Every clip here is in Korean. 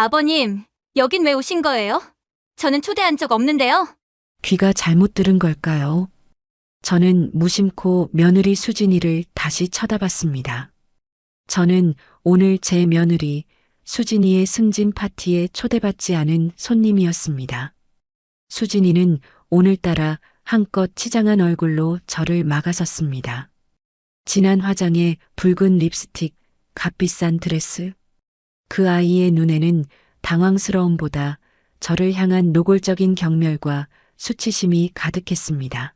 아버님, 여긴 왜 오신 거예요? 저는 초대한 적 없는데요. 귀가 잘못 들은 걸까요? 저는 무심코 며느리 수진이를 다시 쳐다봤습니다. 저는 오늘 제 며느리 수진이의 승진 파티에 초대받지 않은 손님이었습니다. 수진이는 오늘따라 한껏 치장한 얼굴로 저를 막아섰습니다. 진한 화장에 붉은 립스틱, 값비싼 드레스. 그 아이의 눈에는 당황스러움보다 저를 향한 노골적인 경멸과 수치심이 가득했습니다.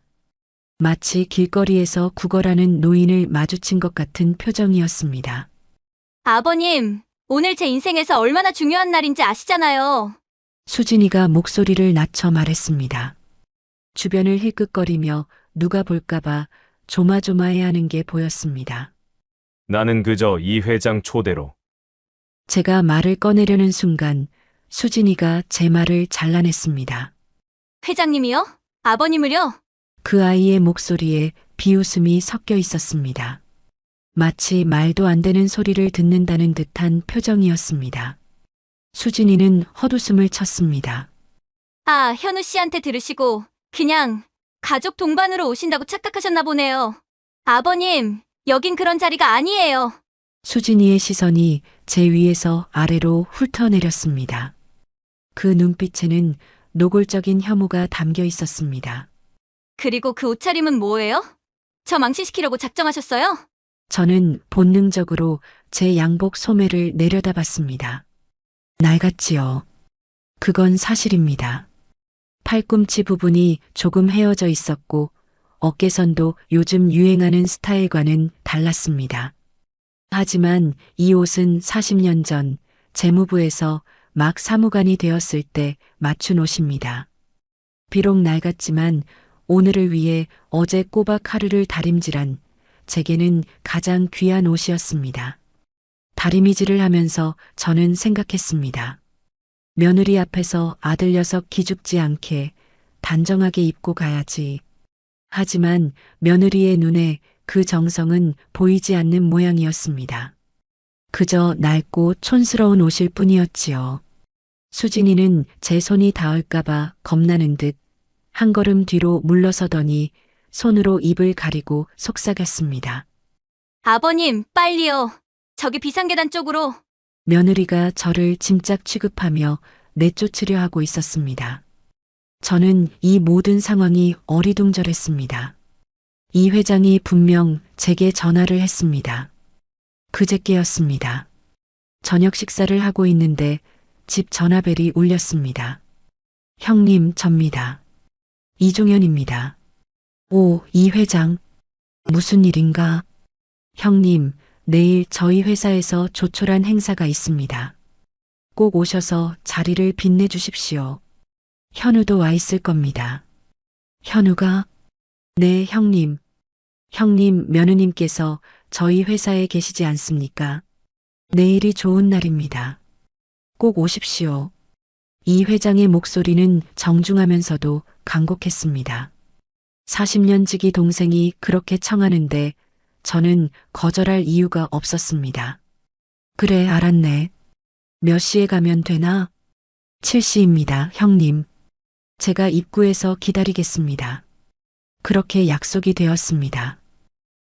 마치 길거리에서 구걸하는 노인을 마주친 것 같은 표정이었습니다. 아버님, 오늘 제 인생에서 얼마나 중요한 날인지 아시잖아요. 수진이가 목소리를 낮춰 말했습니다. 주변을 힐끗거리며 누가 볼까봐 조마조마해하는 게 보였습니다. 나는 그저 이 회장 초대로. 제가 말을 꺼내려는 순간 수진이가 제 말을 잘라냈습니다. 회장님이요? 아버님을요? 그 아이의 목소리에 비웃음이 섞여 있었습니다. 마치 말도 안 되는 소리를 듣는다는 듯한 표정이었습니다. 수진이는 헛웃음을 쳤습니다. 아, 현우 씨한테 들으시고 그냥 가족 동반으로 오신다고 착각하셨나 보네요. 아버님, 여긴 그런 자리가 아니에요. 수진이의 시선이 제 위에서 아래로 훑어내렸습니다. 그 눈빛에는 노골적인 혐오가 담겨 있었습니다. 그리고 그 옷차림은 뭐예요? 저 망신시키려고 작정하셨어요? 저는 본능적으로 제 양복 소매를 내려다봤습니다. 낡았지요. 그건 사실입니다. 팔꿈치 부분이 조금 헤어져 있었고 어깨선도 요즘 유행하는 스타일과는 달랐습니다. 하지만 이 옷은 40년 전 재무부에서 막 사무관이 되었을 때 맞춘 옷입니다. 비록 낡았지만 오늘을 위해 어제 꼬박 하루를 다림질한 제게는 가장 귀한 옷이었습니다. 다리미질을 하면서 저는 생각했습니다. 며느리 앞에서 아들 녀석 기죽지 않게 단정하게 입고 가야지. 하지만 며느리의 눈에 그 정성은 보이지 않는 모양이었습니다. 그저 낡고 촌스러운 옷일 뿐이었지요. 수진이는 제 손이 닿을까봐 겁나는 듯 한 걸음 뒤로 물러서더니 손으로 입을 가리고 속삭였습니다. 아버님, 빨리요. 저기 비상계단 쪽으로. 며느리가 저를 짐짝 취급하며 내쫓으려 하고 있었습니다. 저는 이 모든 상황이 어리둥절했습니다. 이 회장이 분명 제게 전화를 했습니다. 그제께였습니다. 저녁 식사를 하고 있는데 집 전화벨이 울렸습니다. 형님, 접니다. 이종현입니다. 오, 이 회장. 무슨 일인가? 형님, 내일 저희 회사에서 조촐한 행사가 있습니다. 꼭 오셔서 자리를 빛내주십시오. 현우도 와 있을 겁니다. 현우가? 네, 형님. 형님, 며느님께서 저희 회사에 계시지 않습니까? 내일이 좋은 날입니다. 꼭 오십시오. 이 회장의 목소리는 정중하면서도 간곡했습니다. 40년 지기 동생이 그렇게 청하는데 저는 거절할 이유가 없었습니다. 그래, 알았네. 몇 시에 가면 되나? 7시입니다, 형님. 제가 입구에서 기다리겠습니다. 그렇게 약속이 되었습니다.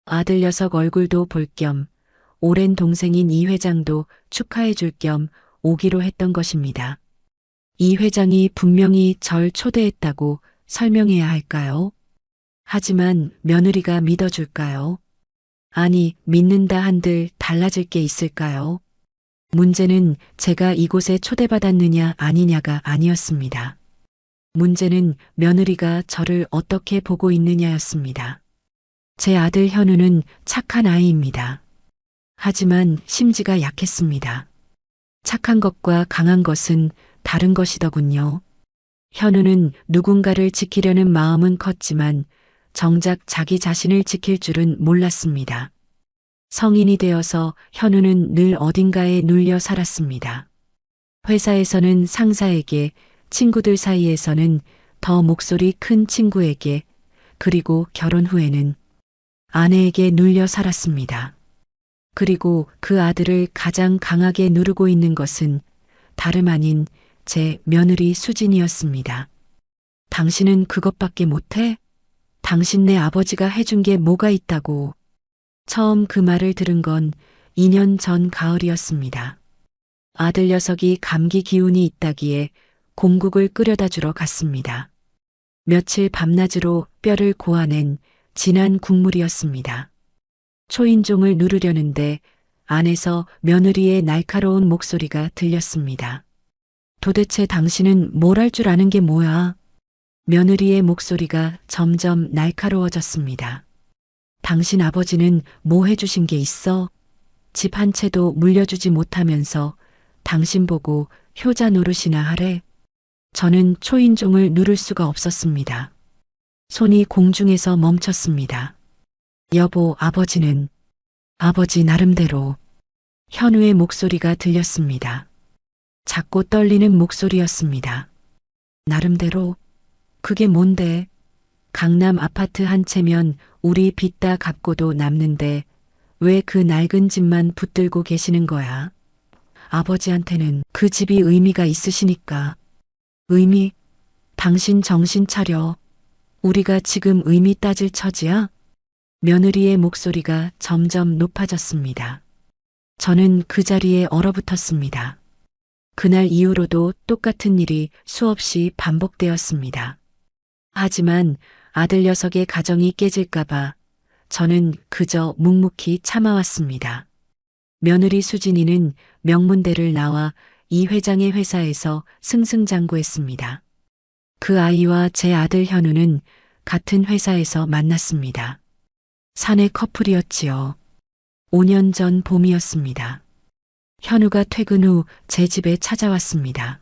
아들 녀석 얼굴도 볼 겸 오랜 동생인 이 회장도 축하해 줄 겸 오기로 했던 것입니다. 이 회장이 분명히 절 초대했다고 설명해야 할까요? 하지만 며느리가 믿어줄까요? 아니, 믿는다 한들 달라질 게 있을까요? 문제는 제가 이곳에 초대받았느냐 아니냐가 아니었습니다. 문제는 며느리가 저를 어떻게 보고 있느냐였습니다. 제 아들 현우는 착한 아이입니다. 하지만 심지가 약했습니다. 착한 것과 강한 것은 다른 것이더군요. 현우는 누군가를 지키려는 마음은 컸지만 정작 자기 자신을 지킬 줄은 몰랐습니다. 성인이 되어서 현우는 늘 어딘가에 눌려 살았습니다. 회사에서는 상사에게, 친구들 사이에서는 더 목소리 큰 친구에게, 그리고 결혼 후에는 아내에게 눌려 살았습니다. 그리고 그 아들을 가장 강하게 누르고 있는 것은 다름 아닌 제 며느리 수진이었습니다. 당신은 그것밖에 못해? 당신 네 아버지가 해준 게 뭐가 있다고. 처음 그 말을 들은 건 2년 전 가을이었습니다. 아들 녀석이 감기 기운이 있다기에 곰국을 끓여다 주러 갔습니다. 며칠 밤낮으로 뼈를 고아낸 진한 국물이었습니다. 초인종을 누르려는데 안에서 며느리의 날카로운 목소리가 들렸습니다. 도대체 당신은 뭘 할 줄 아는 게 뭐야? 며느리의 목소리가 점점 날카로워졌습니다. 당신 아버지는 뭐 해주신 게 있어? 집 한 채도 물려주지 못하면서 당신 보고 효자 노릇이나 하래? 저는 초인종을 누를 수가 없었습니다. 손이 공중에서 멈췄습니다. 여보, 아버지는 아버지 나름대로. 현우의 목소리가 들렸습니다. 작고 떨리는 목소리였습니다. 나름대로? 그게 뭔데? 강남 아파트 한 채면 우리 빚 다 갚고도 남는데 왜 그 낡은 집만 붙들고 계시는 거야? 아버지한테는 그 집이 의미가 있으시니까. 의미? 당신 정신 차려. 우리가 지금 의미 따질 처지야? 며느리의 목소리가 점점 높아졌습니다. 저는 그 자리에 얼어붙었습니다. 그날 이후로도 똑같은 일이 수없이 반복되었습니다. 하지만 아들 녀석의 가정이 깨질까봐 저는 그저 묵묵히 참아왔습니다. 며느리 수진이는 명문대를 나와 이 회장의 회사에서 승승장구했습니다. 그 아이와 제 아들 현우는 같은 회사에서 만났습니다. 사내 커플이었지요. 5년 전 봄이었습니다. 현우가 퇴근 후 제 집에 찾아왔습니다.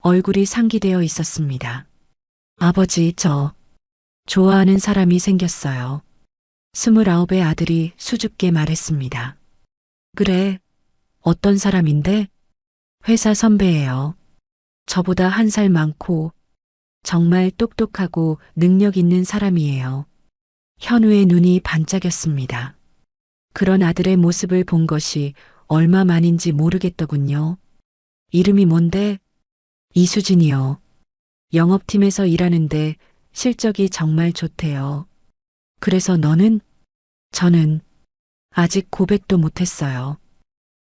얼굴이 상기되어 있었습니다. 아버지, 저 좋아하는 사람이 생겼어요. 29의 아들이 수줍게 말했습니다. 그래, 어떤 사람인데? 회사 선배예요. 저보다 1살 많고 정말 똑똑하고 능력 있는 사람이에요. 현우의 눈이 반짝였습니다. 그런 아들의 모습을 본 것이 얼마만인지 모르겠더군요. 이름이 뭔데? 이수진이요. 영업팀에서 일하는데 실적이 정말 좋대요. 그래서 너는? 저는 아직 고백도 못했어요.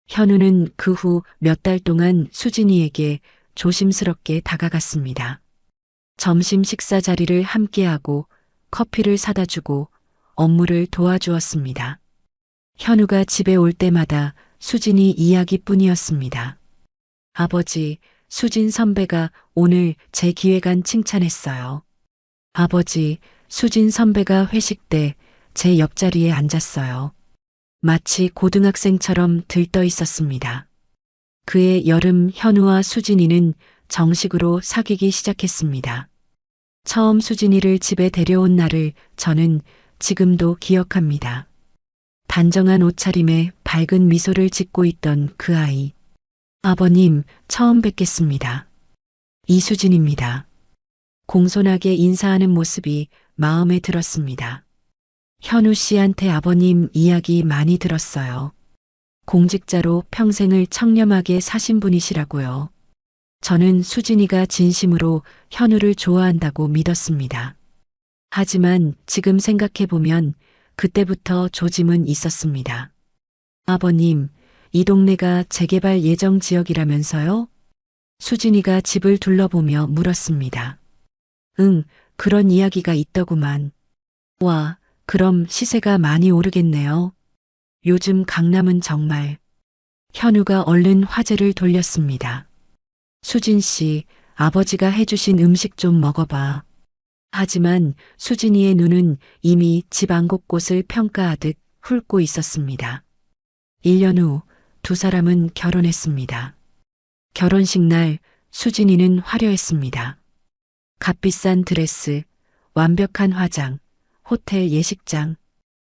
현우는 그 후 몇 달 동안 수진이에게 조심스럽게 다가갔습니다. 점심 식사 자리를 함께하고 커피를 사다 주고 업무를 도와주었습니다. 현우가 집에 올 때마다 수진이 이야기뿐이었습니다. 아버지, 수진 선배가 오늘 제 기획안 칭찬했어요. 아버지, 수진 선배가 회식 때 제 옆자리에 앉았어요. 마치 고등학생처럼 들떠 있었습니다. 그해 여름 현우와 수진이는 정식으로 사귀기 시작했습니다. 처음 수진이를 집에 데려온 날을 저는 지금도 기억합니다. 단정한 옷차림에 밝은 미소를 짓고 있던 그 아이. 아버님, 처음 뵙겠습니다. 이수진입니다. 공손하게 인사하는 모습이 마음에 들었습니다. 현우 씨한테 아버님 이야기 많이 들었어요. 공직자로 평생을 청렴하게 사신 분이시라고요. 저는 수진이가 진심으로 현우를 좋아한다고 믿었습니다. 하지만 지금 생각해보면 그때부터 조짐은 있었습니다. 아버님, 이 동네가 재개발 예정 지역이라면서요? 수진이가 집을 둘러보며 물었습니다. 응, 그런 이야기가 있더구만. 와, 그럼 시세가 많이 오르겠네요. 요즘 강남은 정말. 현우가 얼른 화제를 돌렸습니다. 수진 씨, 아버지가 해주신 음식 좀 먹어봐. 하지만 수진이의 눈은 이미 집 안 곳곳을 평가하듯 훑고 있었습니다. 1년 후 두 사람은 결혼했습니다. 결혼식 날 수진이는 화려했습니다. 값비싼 드레스, 완벽한 화장, 호텔 예식장.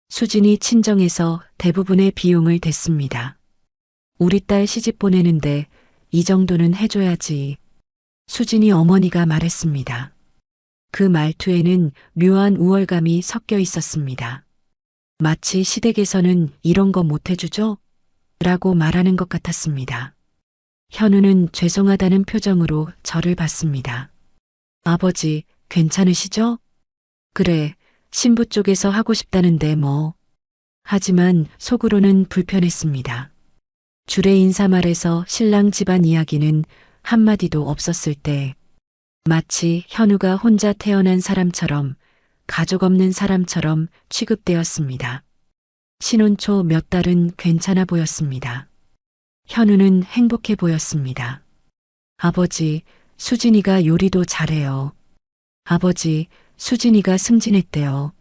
수진이 친정에서 대부분의 비용을 댔습니다. 우리 딸 시집 보내는데 이 정도는 해줘야지. 수진이 어머니가 말했습니다. 그 말투에는 묘한 우월감이 섞여 있었습니다. 마치 시댁에서는 이런 거 못 해주죠? 라고 말하는 것 같았습니다. 현우는 죄송하다는 표정으로 저를 봤습니다. 아버지, 괜찮으시죠? 그래, 신부 쪽에서 하고 싶다는데 뭐. 하지만 속으로는 불편했습니다. 주례 인사말에서 신랑 집안 이야기는 한마디도 없었을 때 마치 현우가 혼자 태어난 사람처럼 가족 없는 사람처럼 취급되었습니다. 신혼 초 몇 달은 괜찮아 보였습니다. 현우는 행복해 보였습니다. 아버지, 수진이가 요리도 잘해요. 아버지, 수진이가 승진했대요.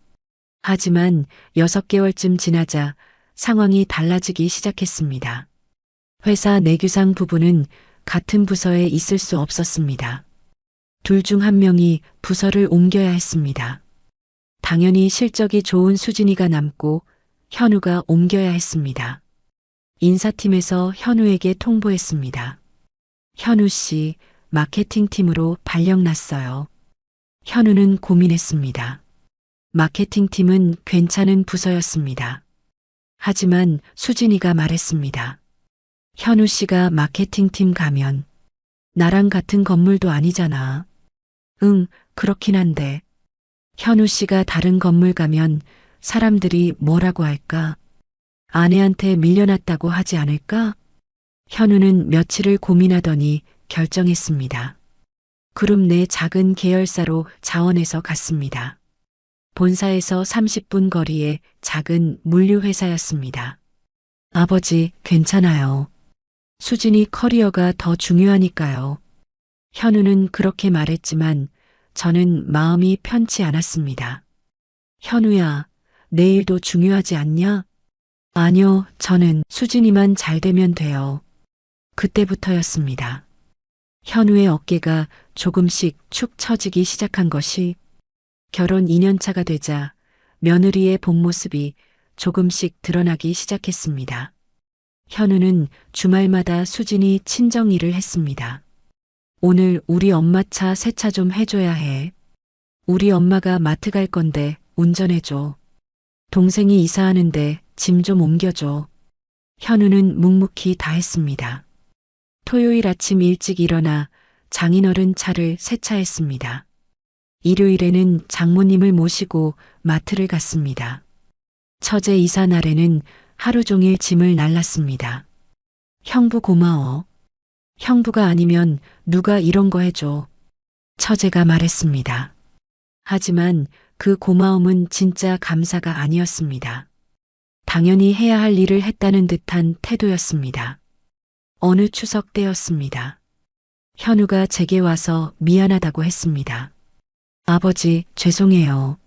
하지만 6개월쯤 지나자 상황이 달라지기 시작했습니다. 회사 내규상 부부는 같은 부서에 있을 수 없었습니다. 둘 중 한 명이 부서를 옮겨야 했습니다. 당연히 실적이 좋은 수진이가 남고 현우가 옮겨야 했습니다. 인사팀에서 현우에게 통보했습니다. 현우 씨, 마케팅팀으로 발령 났어요. 현우는 고민했습니다. 마케팅팀은 괜찮은 부서였습니다. 하지만 수진이가 말했습니다. 현우 씨가 마케팅팀 가면 나랑 같은 건물도 아니잖아. 응, 그렇긴 한데. 현우 씨가 다른 건물 가면 사람들이 뭐라고 할까? 아내한테 밀려났다고 하지 않을까? 현우는 며칠을 고민하더니 결정했습니다. 그룹 내 작은 계열사로 자원해서 갔습니다. 본사에서 30분 거리의 작은 물류회사였습니다. 아버지, 괜찮아요. 수진이 커리어가 더 중요하니까요. 현우는 그렇게 말했지만 저는 마음이 편치 않았습니다. 현우야, 내일도 중요하지 않냐? 아니요, 저는 수진이만 잘 되면 돼요. 그때부터였습니다. 현우의 어깨가 조금씩 축 처지기 시작한 것이 결혼 2년차가 되자 며느리의 본 모습이 조금씩 드러나기 시작했습니다. 현우는 주말마다 수진이 친정 일을 했습니다. 오늘 우리 엄마 차 세차 좀 해줘야 해. 우리 엄마가 마트 갈 건데 운전해줘. 동생이 이사하는데 짐 좀 옮겨줘. 현우는 묵묵히 다 했습니다. 토요일 아침 일찍 일어나 장인어른 차를 세차했습니다. 일요일에는 장모님을 모시고 마트를 갔습니다. 처제 이사 날에는 하루 종일 짐을 날랐습니다. 형부 고마워. 형부가 아니면 누가 이런 거 해줘. 처제가 말했습니다. 하지만 그 고마움은 진짜 감사가 아니었습니다. 당연히 해야 할 일을 했다는 듯한 태도였습니다. 어느 추석 때였습니다. 현우가 제게 와서 미안하다고 했습니다. 아버지, 죄송해요.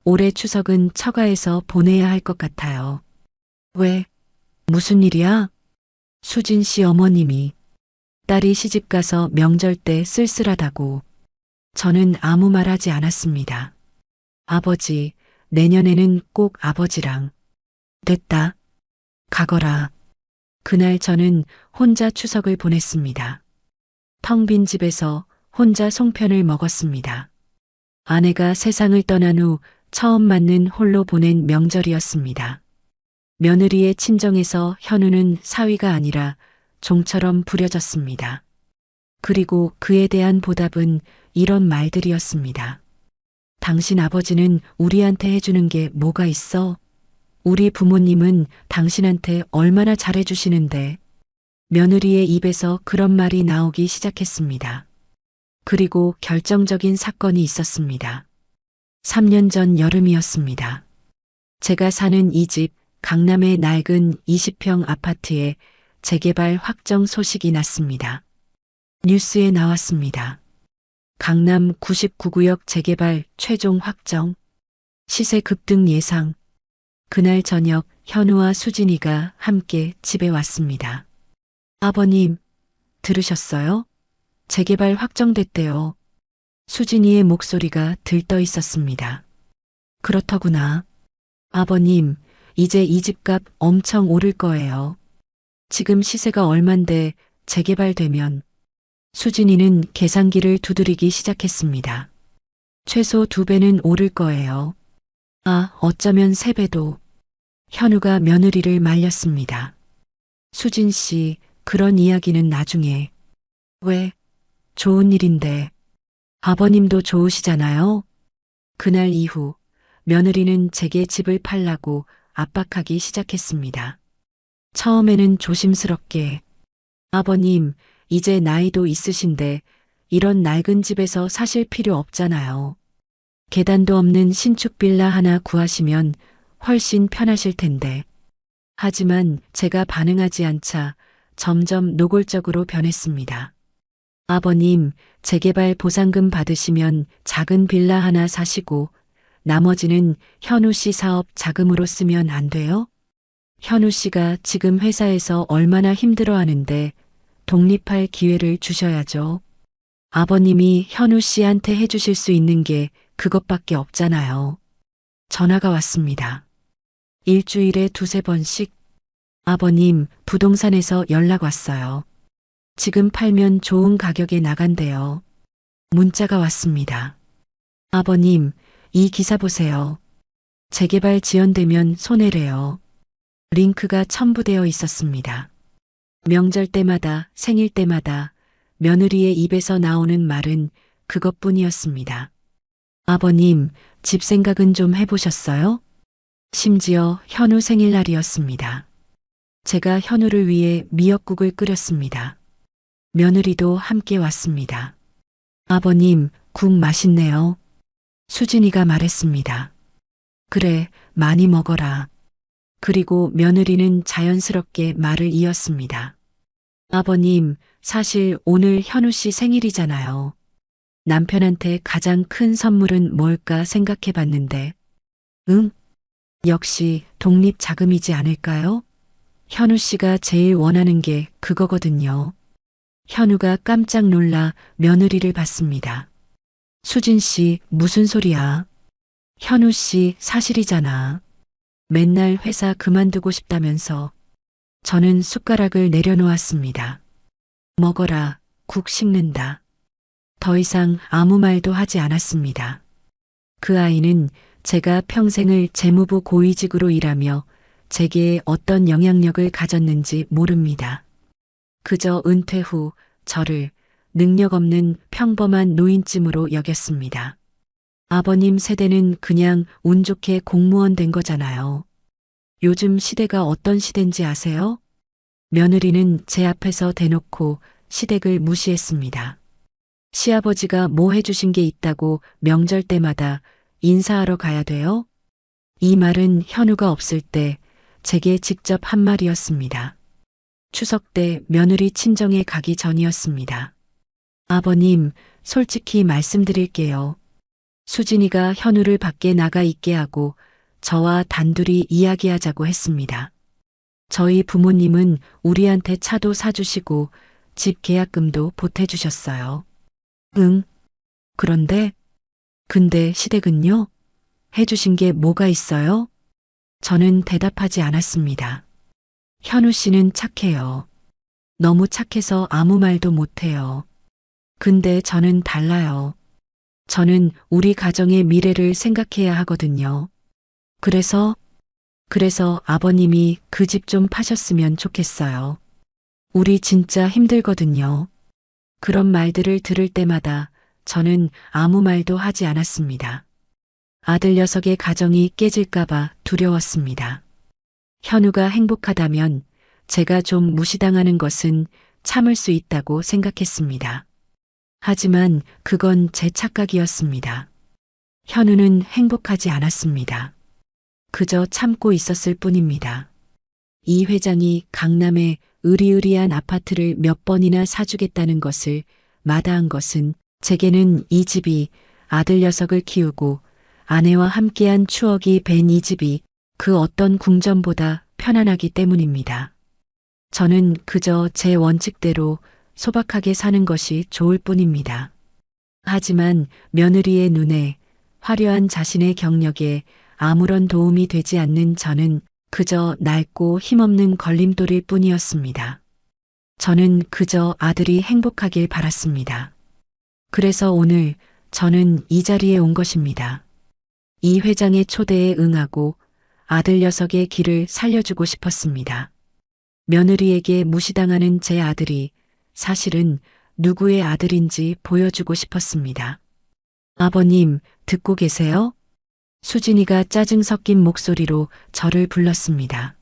올해 추석은 처가에서 보내야 할 것 같아요. 왜? 무슨 일이야? 수진 씨 어머님이 딸이 시집가서 명절 때 쓸쓸하다고. 저는 아무 말 하지 않았습니다. 아버지, 내년에는 꼭 아버지랑. 됐다. 가거라. 그날 저는 혼자 추석을 보냈습니다. 텅 빈 집에서 혼자 송편을 먹었습니다. 아내가 세상을 떠난 후 처음 맞는 홀로 보낸 명절이었습니다. 며느리의 친정에서 현우는 사위가 아니라 종처럼 부려졌습니다. 그리고 그에 대한 보답은 이런 말들이었습니다. 당신 아버지는 우리한테 해주는 게 뭐가 있어? 우리 부모님은 당신한테 얼마나 잘해주시는데. 며느리의 입에서 그런 말이 나오기 시작했습니다. 그리고 결정적인 사건이 있었습니다. 3년 전 여름이었습니다. 제가 사는 이 집 강남의 낡은 20평 아파트에 재개발 확정 소식이 났습니다. 뉴스에 나왔습니다. 강남 99구역 재개발 최종 확정. 시세 급등 예상. 그날 저녁 현우와 수진이가 함께 집에 왔습니다. 아버님, 들으셨어요? 재개발 확정됐대요. 수진이의 목소리가 들떠 있었습니다. 그렇더구나. 아버님, 이제 이 집값 엄청 오를 거예요. 지금 시세가 얼만데 재개발되면. 수진이는 계산기를 두드리기 시작했습니다. 최소 2배는 오를 거예요. 아, 어쩌면 3배도. 현우가 며느리를 말렸습니다. 수진 씨, 그런 이야기는 나중에. 왜? 좋은 일인데. 아버님도 좋으시잖아요. 그날 이후 며느리는 제게 집을 팔라고 압박하기 시작했습니다. 처음에는 조심스럽게 아버님, 이제 나이도 있으신데 이런 낡은 집에서 사실 필요 없잖아요. 계단도 없는 신축 빌라 하나 구하시면 훨씬 편하실 텐데. 하지만 제가 반응하지 않자 점점 노골적으로 변했습니다. 아버님, 재개발 보상금 받으시면 작은 빌라 하나 사시고 나머지는 현우 씨 사업 자금으로 쓰면 안 돼요? 현우 씨가 지금 회사에서 얼마나 힘들어 하는데 독립할 기회를 주셔야죠. 아버님이 현우 씨한테 해주실 수 있는 게 그것밖에 없잖아요. 전화가 왔습니다. 일주일에 두세 번씩. 아버님, 부동산에서 연락 왔어요. 지금 팔면 좋은 가격에 나간대요. 문자가 왔습니다. 아버님, 이 기사 보세요. 재개발 지연되면 손해래요. 링크가 첨부되어 있었습니다. 명절 때마다, 생일 때마다 며느리의 입에서 나오는 말은 그것뿐이었습니다. 아버님, 집 생각은 좀 해보셨어요? 심지어 현우 생일날이었습니다. 제가 현우를 위해 미역국을 끓였습니다. 며느리도 함께 왔습니다. 아버님, 국 맛있네요. 수진이가 말했습니다. 그래, 많이 먹어라. 그리고 며느리는 자연스럽게 말을 이었습니다. 아버님, 사실 오늘 현우 씨 생일이잖아요. 남편한테 가장 큰 선물은 뭘까 생각해 봤는데, 역시 독립 자금이지 않을까요? 현우 씨가 제일 원하는 게 그거거든요. 현우가 깜짝 놀라 며느리를 봤습니다. 수진 씨, 무슨 소리야? 현우 씨 사실이잖아. 맨날 회사 그만두고 싶다면서. 저는 숟가락을 내려놓았습니다. 먹어라, 국 식는다. 더 이상 아무 말도 하지 않았습니다. 그 아이는 제가 평생을 재무부 고위직으로 일하며 제게 어떤 영향력을 가졌는지 모릅니다. 그저 은퇴 후 저를 능력 없는 평범한 노인쯤으로 여겼습니다. 아버님 세대는 그냥 운 좋게 공무원 된 거잖아요. 요즘 시대가 어떤 시대인지 아세요? 며느리는 제 앞에서 대놓고 시댁을 무시했습니다. 시아버지가 뭐 해주신 게 있다고 명절 때마다 인사하러 가야 돼요? 이 말은 현우가 없을 때 제게 직접 한 말이었습니다. 추석 때 며느리 친정에 가기 전이었습니다. 아버님, 솔직히 말씀드릴게요. 수진이가 현우를 밖에 나가 있게 하고 저와 단둘이 이야기하자고 했습니다. 저희 부모님은 우리한테 차도 사주시고 집 계약금도 보태주셨어요. 그런데? 근데 시댁은요? 해주신 게 뭐가 있어요? 저는 대답하지 않았습니다. 현우 씨는 착해요. 너무 착해서 아무 말도 못해요. 근데 저는 달라요. 저는 우리 가정의 미래를 생각해야 하거든요. 그래서 아버님이 그 집 좀 파셨으면 좋겠어요. 우리 진짜 힘들거든요. 그런 말들을 들을 때마다 저는 아무 말도 하지 않았습니다. 아들 녀석의 가정이 깨질까봐 두려웠습니다. 현우가 행복하다면 제가 좀 무시당하는 것은 참을 수 있다고 생각했습니다. 하지만 그건 제 착각이었습니다. 현우는 행복하지 않았습니다. 그저 참고 있었을 뿐입니다. 이 회장이 강남에 으리으리한 아파트를 몇 번이나 사주겠다는 것을 마다한 것은 제게는 이 집이 아들 녀석을 키우고 아내와 함께한 추억이 밴 이 집이 그 어떤 궁전보다 편안하기 때문입니다. 저는 그저 제 원칙대로 소박하게 사는 것이 좋을 뿐입니다. 하지만 며느리의 눈에 화려한 자신의 경력에 아무런 도움이 되지 않는 저는 그저 낡고 힘없는 걸림돌일 뿐이었습니다. 저는 그저 아들이 행복하길 바랐습니다. 그래서 오늘 저는 이 자리에 온 것입니다. 이 회장의 초대에 응하고 아들 녀석의 길을 살려주고 싶었습니다. 며느리에게 무시당하는 제 아들이 사실은 누구의 아들인지 보여주고 싶었습니다. 아버님, 듣고 계세요? 수진이가 짜증 섞인 목소리로 저를 불렀습니다.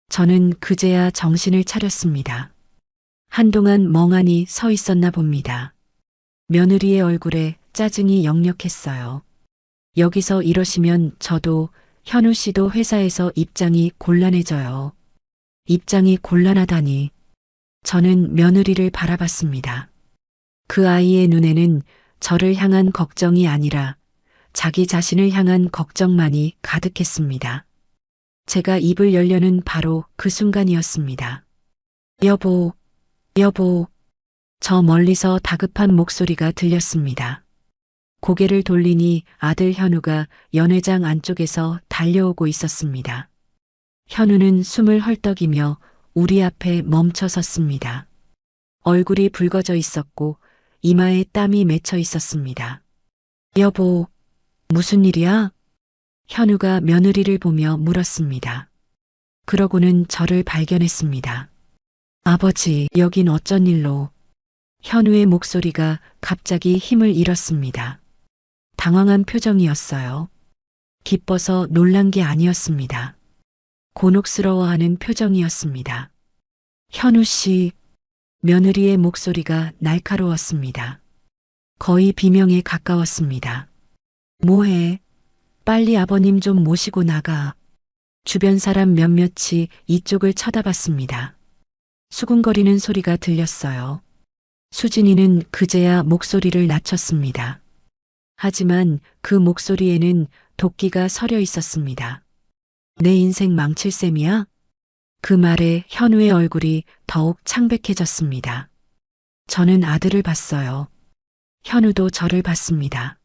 저는 그제야 정신을 차렸습니다. 한동안 멍하니 서 있었나 봅니다. 며느리의 얼굴에 짜증이 역력했어요. 여기서 이러시면 저도 현우 씨도 회사에서 입장이 곤란해져요. 입장이 곤란하다니. 저는 며느리를 바라봤습니다. 그 아이의 눈에는 저를 향한 걱정이 아니라 자기 자신을 향한 걱정만이 가득했습니다. 제가 입을 열려는 바로 그 순간이었습니다. 여보, 여보. 저 멀리서 다급한 목소리가 들렸습니다. 고개를 돌리니 아들 현우가 연회장 안쪽에서 달려오고 있었습니다. 현우는 숨을 헐떡이며 우리 앞에 멈춰 섰습니다. 얼굴이 붉어져 있었고 이마에 땀이 맺혀 있었습니다. 여보, 무슨 일이야? 현우가 며느리를 보며 물었습니다. 그러고는 저를 발견했습니다. 아버지, 여긴 어쩐 일로? 현우의 목소리가 갑자기 힘을 잃었습니다. 당황한 표정이었어요. 기뻐서 놀란 게 아니었습니다. 곤혹스러워하는 표정이었습니다. 현우 씨, 며느리의 목소리가 날카로웠습니다. 거의 비명에 가까웠습니다. 뭐해? 빨리 아버님 좀 모시고 나가. 주변 사람 몇몇이 이쪽을 쳐다봤습니다. 수군거리는 소리가 들렸어요. 수진이는 그제야 목소리를 낮췄습니다. 하지만 그 목소리에는 도끼가 서려 있었습니다. 내 인생 망칠 셈이야? 그 말에 현우의 얼굴이 더욱 창백해졌습니다. 저는 아들을 봤어요. 현우도 저를 봤습니다.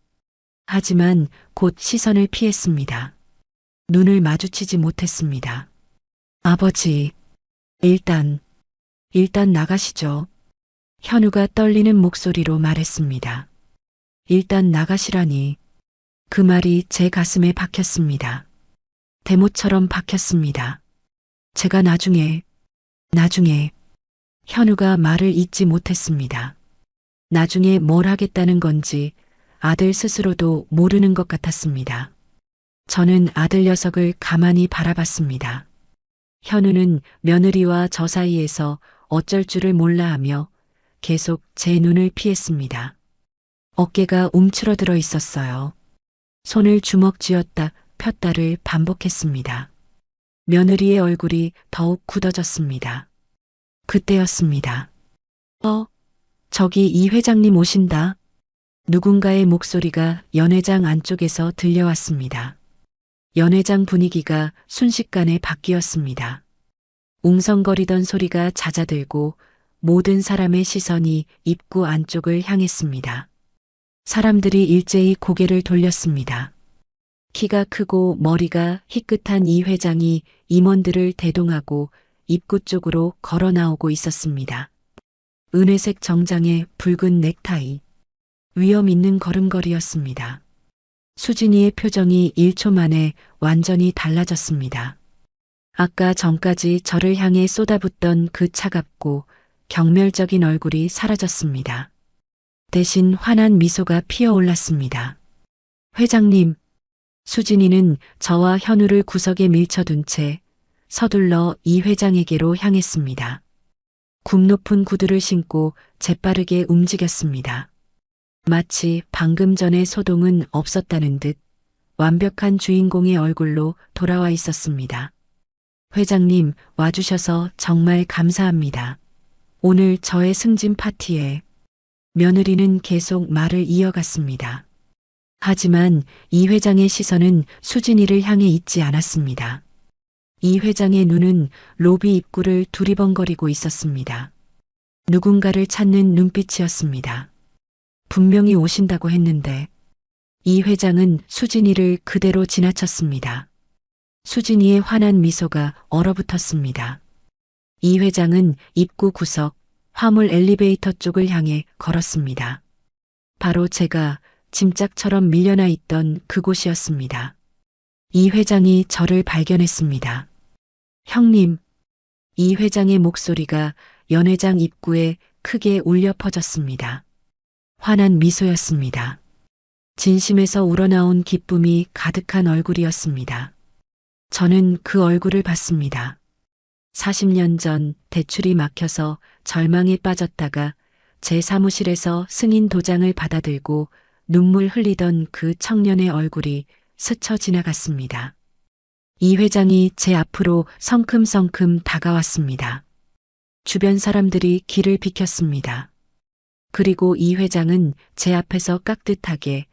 하지만 곧 시선을 피했습니다. 눈을 마주치지 못했습니다. 아버지, 일단 나가시죠. 현우가 떨리는 목소리로 말했습니다. 일단 나가시라니. 그 말이 제 가슴에 박혔습니다. 대못처럼 박혔습니다. 제가 나중에 현우가 말을 잇지 못했습니다. 나중에 뭘 하겠다는 건지 아들 스스로도 모르는 것 같았습니다. 저는 아들 녀석을 가만히 바라봤습니다. 현우는 며느리와 저 사이에서 어쩔 줄을 몰라 하며 계속 제 눈을 피했습니다. 어깨가 움츠러들어 있었어요. 손을 주먹 쥐었다 폈다를 반복했습니다. 며느리의 얼굴이 더욱 굳어졌습니다. 그때였습니다. 저기 이 회장님 오신다. 누군가의 목소리가 연회장 안쪽에서 들려왔습니다. 연회장 분위기가 순식간에 바뀌었습니다. 웅성거리던 소리가 잦아들고 모든 사람의 시선이 입구 안쪽을 향했습니다. 사람들이 일제히 고개를 돌렸습니다. 키가 크고 머리가 희끗한 이 회장이 임원들을 대동하고 입구 쪽으로 걸어 나오고 있었습니다. 은회색 정장에 붉은 넥타이. 위험 있는 걸음걸이였습니다. 수진이의 표정이 1초 만에 완전히 달라졌습니다. 아까 전까지 저를 향해 쏟아붓던 그 차갑고 경멸적인 얼굴이 사라졌습니다. 대신 환한 미소가 피어올랐습니다. 회장님, 수진이는 저와 현우를 구석에 밀쳐둔 채 서둘러 이 회장에게로 향했습니다. 굽 높은 구두를 신고 재빠르게 움직였습니다. 마치 방금 전의 소동은 없었다는 듯 완벽한 주인공의 얼굴로 돌아와 있었습니다. 회장님, 와주셔서 정말 감사합니다. 오늘 저의 승진 파티에 며느리는 계속 말을 이어갔습니다. 하지만 이 회장의 시선은 수진이를 향해 있지 않았습니다. 이 회장의 눈은 로비 입구를 두리번거리고 있었습니다. 누군가를 찾는 눈빛이었습니다. 분명히 오신다고 했는데 이 회장은 수진이를 그대로 지나쳤습니다. 수진이의 환한 미소가 얼어붙었습니다. 이 회장은 입구 구석 화물 엘리베이터 쪽을 향해 걸었습니다. 바로 제가 짐짝처럼 밀려나 있던 그곳이었습니다. 이 회장이 저를 발견했습니다. 형님, 이 회장의 목소리가 연회장 입구에 크게 울려 퍼졌습니다. 환한 미소였습니다. 진심에서 우러나온 기쁨이 가득한 얼굴이었습니다. 저는 그 얼굴을 봤습니다. 40년 전 대출이 막혀서 절망에 빠졌다가 제 사무실에서 승인 도장을 받아들고 눈물 흘리던 그 청년의 얼굴이 스쳐 지나갔습니다. 이 회장이 제 앞으로 성큼성큼 다가왔습니다. 주변 사람들이 길을 비켰습니다. 그리고 이 회장은 제 앞에서 깍듯하게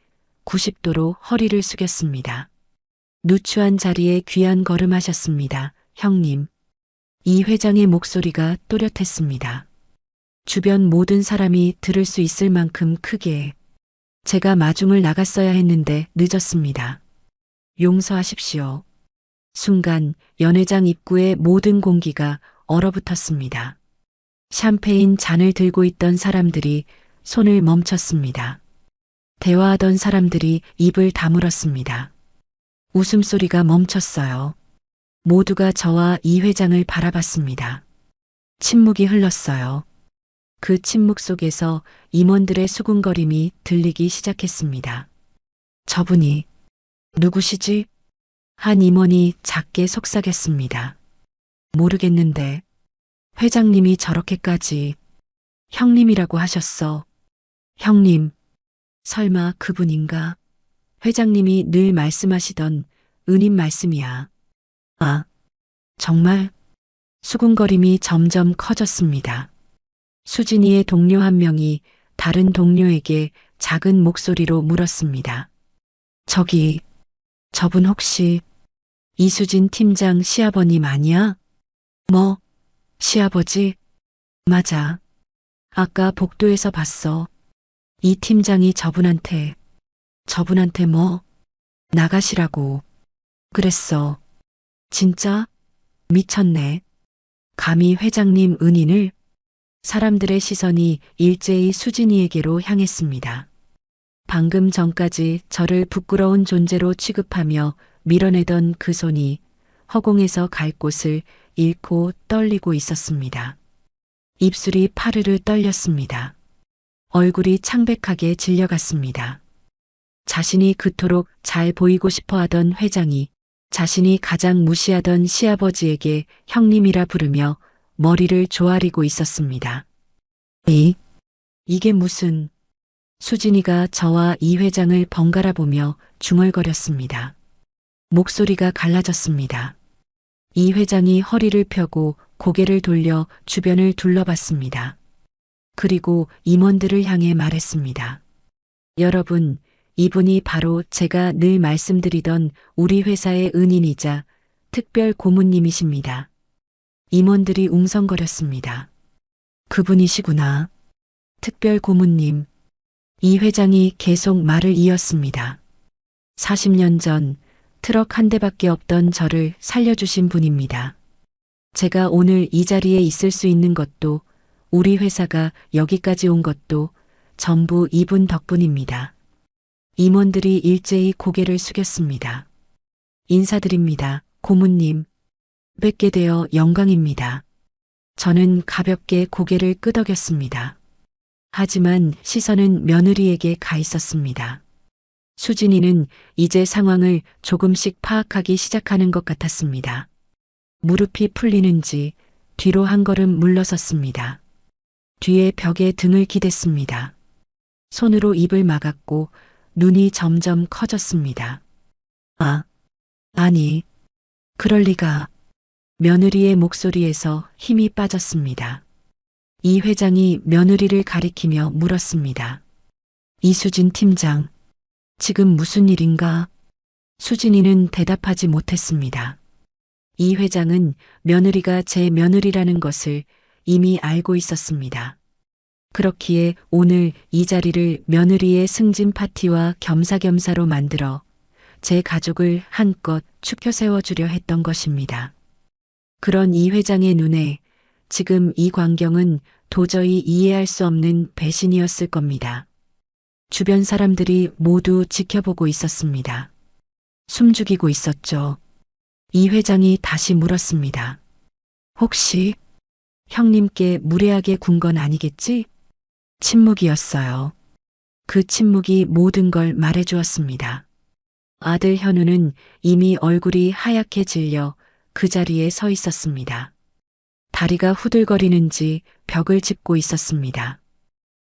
90도로 허리를 숙였습니다. 누추한 자리에 귀한 걸음하셨습니다. 형님. 이 회장의 목소리가 또렷했습니다. 주변 모든 사람이 들을 수 있을 만큼 크게. 제가 마중을 나갔어야 했는데 늦었습니다. 용서하십시오. 순간 연회장 입구의 모든 공기가 얼어붙었습니다. 샴페인 잔을 들고 있던 사람들이 손을 멈췄습니다. 대화하던 사람들이 입을 다물었습니다. 웃음소리가 멈췄어요. 모두가 저와 이 회장을 바라봤습니다. 침묵이 흘렀어요. 그 침묵 속에서 임원들의 수군거림이 들리기 시작했습니다. 저분이 누구시지? 한 임원이 작게 속삭였습니다. 모르겠는데 회장님이 저렇게까지 형님이라고 하셨어. 형님, 설마 그분인가? 회장님이 늘 말씀하시던 은인 말씀이야. 아, 정말? 수군거림이 점점 커졌습니다. 수진이의 동료 한 명이 다른 동료에게 작은 목소리로 물었습니다. 저분 혹시 이수진 팀장 시아버님 아니야? 뭐, 시아버지? 맞아. 아까 복도에서 봤어. 이 팀장이 저분한테 뭐? 나가시라고. 그랬어. 진짜? 미쳤네. 감히 회장님 은인을? 사람들의 시선이 일제히 수진이에게로 향했습니다. 방금 전까지 저를 부끄러운 존재로 취급하며 밀어내던 그 손이 허공에서 갈 곳을 잃고 떨리고 있었습니다. 입술이 파르르 떨렸습니다. 얼굴이 창백하게 질려갔습니다. 자신이 그토록 잘 보이고 싶어 하던 회장이 자신이 가장 무시하던 시아버지에게 형님이라 부르며 머리를 조아리고 있었습니다. 이게 무슨... 수진이가 저와 이 회장을 번갈아 보며 중얼거렸습니다. 목소리가 갈라졌습니다. 이 회장이 허리를 펴고 고개를 돌려 주변을 둘러봤습니다. 그리고 임원들을 향해 말했습니다. 여러분, 이분이 바로 제가 늘 말씀드리던 우리 회사의 은인이자 특별 고문님이십니다. 임원들이 웅성거렸습니다. 그분이시구나. 특별 고문님. 이 회장이 계속 말을 이었습니다. 40년 전 트럭 한 대밖에 없던 저를 살려주신 분입니다. 제가 오늘 이 자리에 있을 수 있는 것도 우리 회사가 여기까지 온 것도 전부 이분 덕분입니다. 임원들이 일제히 고개를 숙였습니다. 인사드립니다, 고문님. 뵙게 되어 영광입니다. 저는 가볍게 고개를 끄덕였습니다. 하지만 시선은 며느리에게 가 있었습니다. 수진이는 이제 상황을 조금씩 파악하기 시작하는 것 같았습니다. 무릎이 풀리는지 뒤로 한 걸음 물러섰습니다. 뒤에 벽에 등을 기댔습니다. 손으로 입을 막았고 눈이 점점 커졌습니다. 아니, 그럴 리가. 며느리의 목소리에서 힘이 빠졌습니다. 이 회장이 며느리를 가리키며 물었습니다. 이수진 팀장, 지금 무슨 일인가? 수진이는 대답하지 못했습니다. 이 회장은 며느리가 제 며느리라는 것을 이미 알고 있었습니다. 그렇기에 오늘 이 자리를 며느리의 승진 파티와 겸사겸사로 만들어 제 가족을 한껏 추켜 세워주려 했던 것입니다. 그런 이 회장의 눈에 지금 이 광경은 도저히 이해할 수 없는 배신이었을 겁니다. 주변 사람들이 모두 지켜보고 있었습니다. 숨죽이고 있었죠. 이 회장이 다시 물었습니다. 혹시 형님께 무례하게 군 건 아니겠지? 침묵이었어요. 그 침묵이 모든 걸 말해주었습니다. 아들 현우는 이미 얼굴이 하얗게 질려 그 자리에 서 있었습니다. 다리가 후들거리는지 벽을 짚고 있었습니다.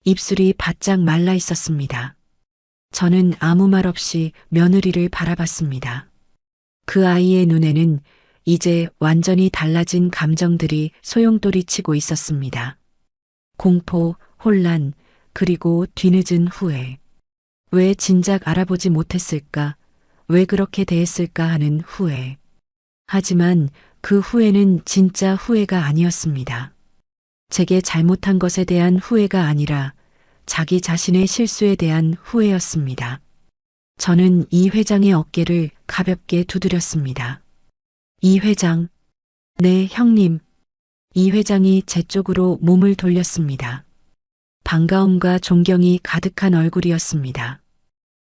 입술이 바짝 말라 있었습니다. 저는 아무 말 없이 며느리를 바라봤습니다. 그 아이의 눈에는 이제 완전히 달라진 감정들이 소용돌이 치고 있었습니다. 공포, 혼란, 그리고 뒤늦은 후회. 왜 진작 알아보지 못했을까? 왜 그렇게 대했을까 하는 후회. 하지만 그 후회는 진짜 후회가 아니었습니다. 제게 잘못한 것에 대한 후회가 아니라 자기 자신의 실수에 대한 후회였습니다. 저는 이 회장의 어깨를 가볍게 두드렸습니다. 이 회장, 네, 형님. 이 회장이 제 쪽으로 몸을 돌렸습니다. 반가움과 존경이 가득한 얼굴이었습니다.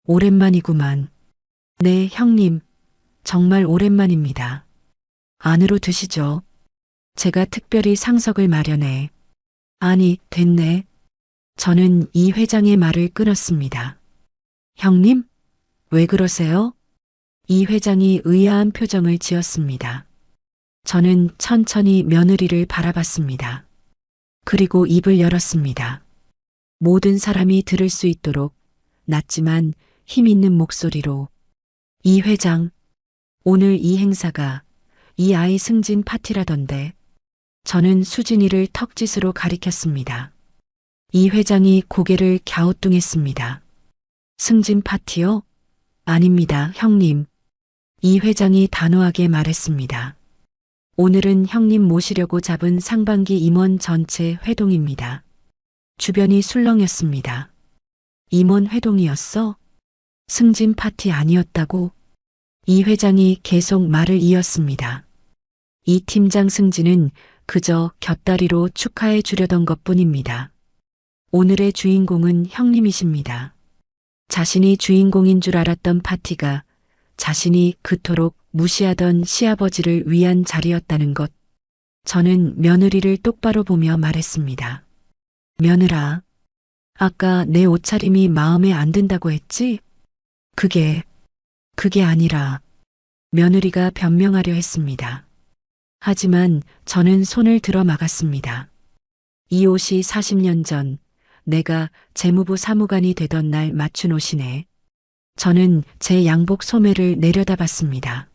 오랜만이구만. 네, 형님. 정말 오랜만입니다. 안으로 드시죠. 제가 특별히 상석을 마련해. 아니, 됐네. 저는 이 회장의 말을 끊었습니다. 형님? 왜 그러세요? 이 회장이 의아한 표정을 지었습니다. 저는 천천히 며느리를 바라봤습니다. 그리고 입을 열었습니다. 모든 사람이 들을 수 있도록 낮지만 힘 있는 목소리로 이 회장, 오늘 이 행사가 이 아이 승진 파티라던데. 저는 수진이를 턱짓으로 가리켰습니다. 이 회장이 고개를 갸우뚱했습니다. 승진 파티요? 아닙니다, 형님. 이 회장이 단호하게 말했습니다. 오늘은 형님 모시려고 잡은 상반기 임원 전체 회동입니다. 주변이 술렁였습니다. 임원 회동이었어? 승진 파티 아니었다고? 이 회장이 계속 말을 이었습니다. 이 팀장 승진은 그저 곁다리로 축하해 주려던 것뿐입니다. 오늘의 주인공은 형님이십니다. 자신이 주인공인 줄 알았던 파티가 자신이 그토록 무시하던 시아버지를 위한 자리였다는 것. 저는 며느리를 똑바로 보며 말했습니다. 며느라, 아까 내 옷차림이 마음에 안 든다고 했지? 그게 아니라 며느리가 변명하려 했습니다. 하지만 저는 손을 들어 막았습니다. 이 옷이 40년 전 내가 재무부 사무관이 되던 날 맞춘 옷이네. 저는 제 양복 소매를 내려다봤습니다.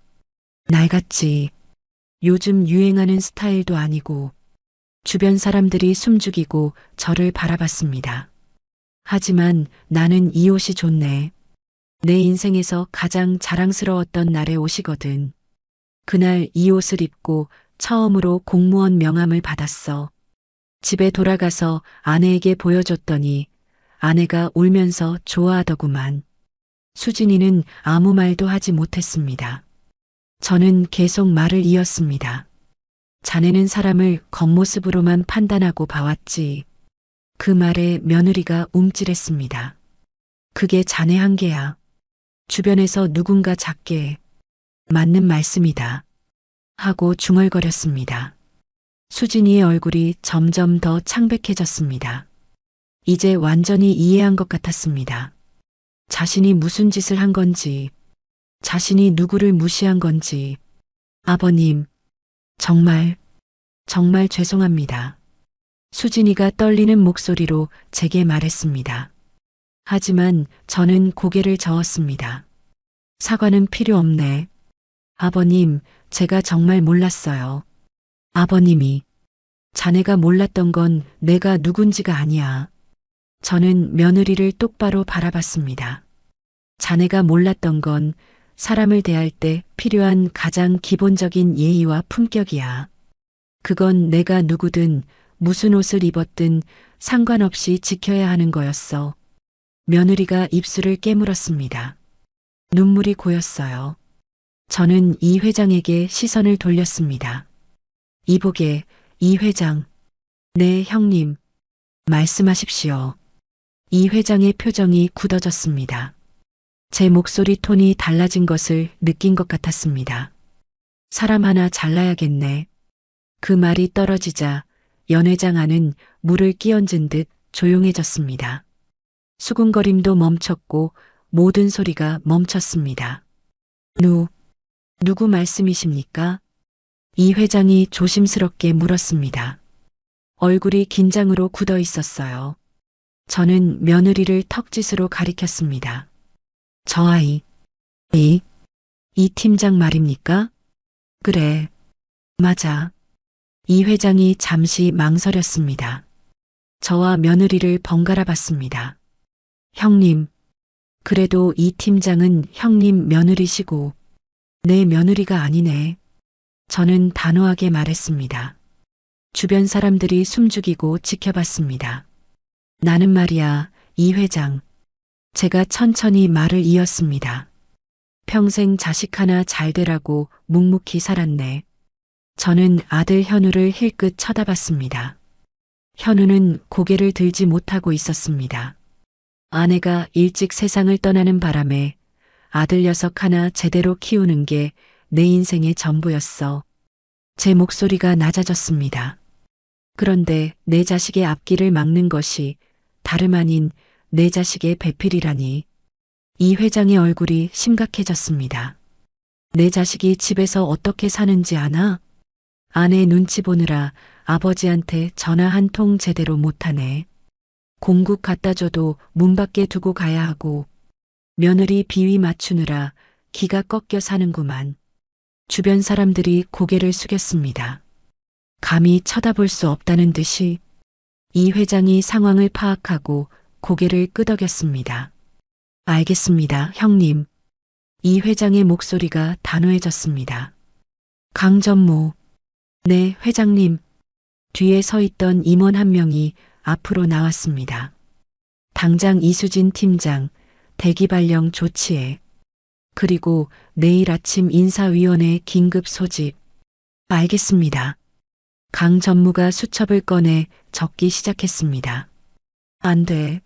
낡았지. 요즘 유행하는 스타일도 아니고. 주변 사람들이 숨죽이고 저를 바라봤습니다. 하지만 나는 이 옷이 좋네. 내 인생에서 가장 자랑스러웠던 날의 옷이거든. 그날 이 옷을 입고 처음으로 공무원 명함을 받았어. 집에 돌아가서 아내에게 보여줬더니 아내가 울면서 좋아하더구만. 수진이는 아무 말도 하지 못했습니다. 저는 계속 말을 이었습니다. 자네는 사람을 겉모습으로만 판단하고 봐왔지. 그 말에 며느리가 움찔했습니다. 그게 자네 한계야. 주변에서 누군가 작게 해. 맞는 말씀이다. 하고 중얼거렸습니다. 수진이의 얼굴이 점점 더 창백해졌습니다. 이제 완전히 이해한 것 같았습니다. 자신이 무슨 짓을 한 건지, 자신이 누구를 무시한 건지. 아버님, 정말 죄송합니다. 수진이가 떨리는 목소리로 제게 말했습니다. 하지만 저는 고개를 저었습니다. 사과는 필요 없네. 아버님, 제가 정말 몰랐어요. 아버님이. 자네가 몰랐던 건 내가 누군지가 아니야. 저는 며느리를 똑바로 바라봤습니다. 자네가 몰랐던 건 사람을 대할 때 필요한 가장 기본적인 예의와 품격이야. 그건 내가 누구든 무슨 옷을 입었든 상관없이 지켜야 하는 거였어. 며느리가 입술을 깨물었습니다. 눈물이 고였어요. 저는 이 회장에게 시선을 돌렸습니다. 이보게, 이 회장. 네, 형님. 말씀하십시오. 이 회장의 표정이 굳어졌습니다. 제 목소리 톤이 달라진 것을 느낀 것 같았습니다. 사람 하나 잘라야겠네. 그 말이 떨어지자 연회장 안은 물을 끼얹은 듯 조용해졌습니다. 수군거림도 멈췄고 모든 소리가 멈췄습니다. 누구 말씀이십니까? 이 회장이 조심스럽게 물었습니다. 얼굴이 긴장으로 굳어 있었어요. 저는 며느리를 턱짓으로 가리켰습니다. 저 아이, 이 팀장 말입니까? 그래, 맞아. 이 회장이 잠시 망설였습니다. 저와 며느리를 번갈아 봤습니다. 형님, 그래도 이 팀장은 형님 며느리시고 내 며느리가 아니네. 저는 단호하게 말했습니다. 주변 사람들이 숨죽이고 지켜봤습니다. 나는 말이야, 이 회장. 제가 천천히 말을 이었습니다. 평생 자식 하나 잘 되라고 묵묵히 살았네. 저는 아들 현우를 힐끗 쳐다봤습니다. 현우는 고개를 들지 못하고 있었습니다. 아내가 일찍 세상을 떠나는 바람에 아들 녀석 하나 제대로 키우는 게 내 인생의 전부였어. 제 목소리가 낮아졌습니다. 그런데 내 자식의 앞길을 막는 것이 다름 아닌 내 자식의 배필이라니. 이 회장의 얼굴이 심각해졌습니다. 내 자식이 집에서 어떻게 사는지 아나? 아내 눈치 보느라 아버지한테 전화 한 통 제대로 못하네. 공국 갖다 줘도 문 밖에 두고 가야 하고 며느리 비위 맞추느라 기가 꺾여 사는구만. 주변 사람들이 고개를 숙였습니다. 감히 쳐다볼 수 없다는 듯이 이 회장이 상황을 파악하고 고개를 끄덕였습니다. 알겠습니다, 형님. 이 회장의 목소리가 단호해졌습니다. 강전무. 네, 회장님. 뒤에 서 있던 임원 한 명이 앞으로 나왔습니다. 당장 이수진 팀장, 대기 발령 조치해. 그리고 내일 아침 인사위원회 긴급 소집. 알겠습니다. 강 전무가 수첩을 꺼내 적기 시작했습니다. 안 돼.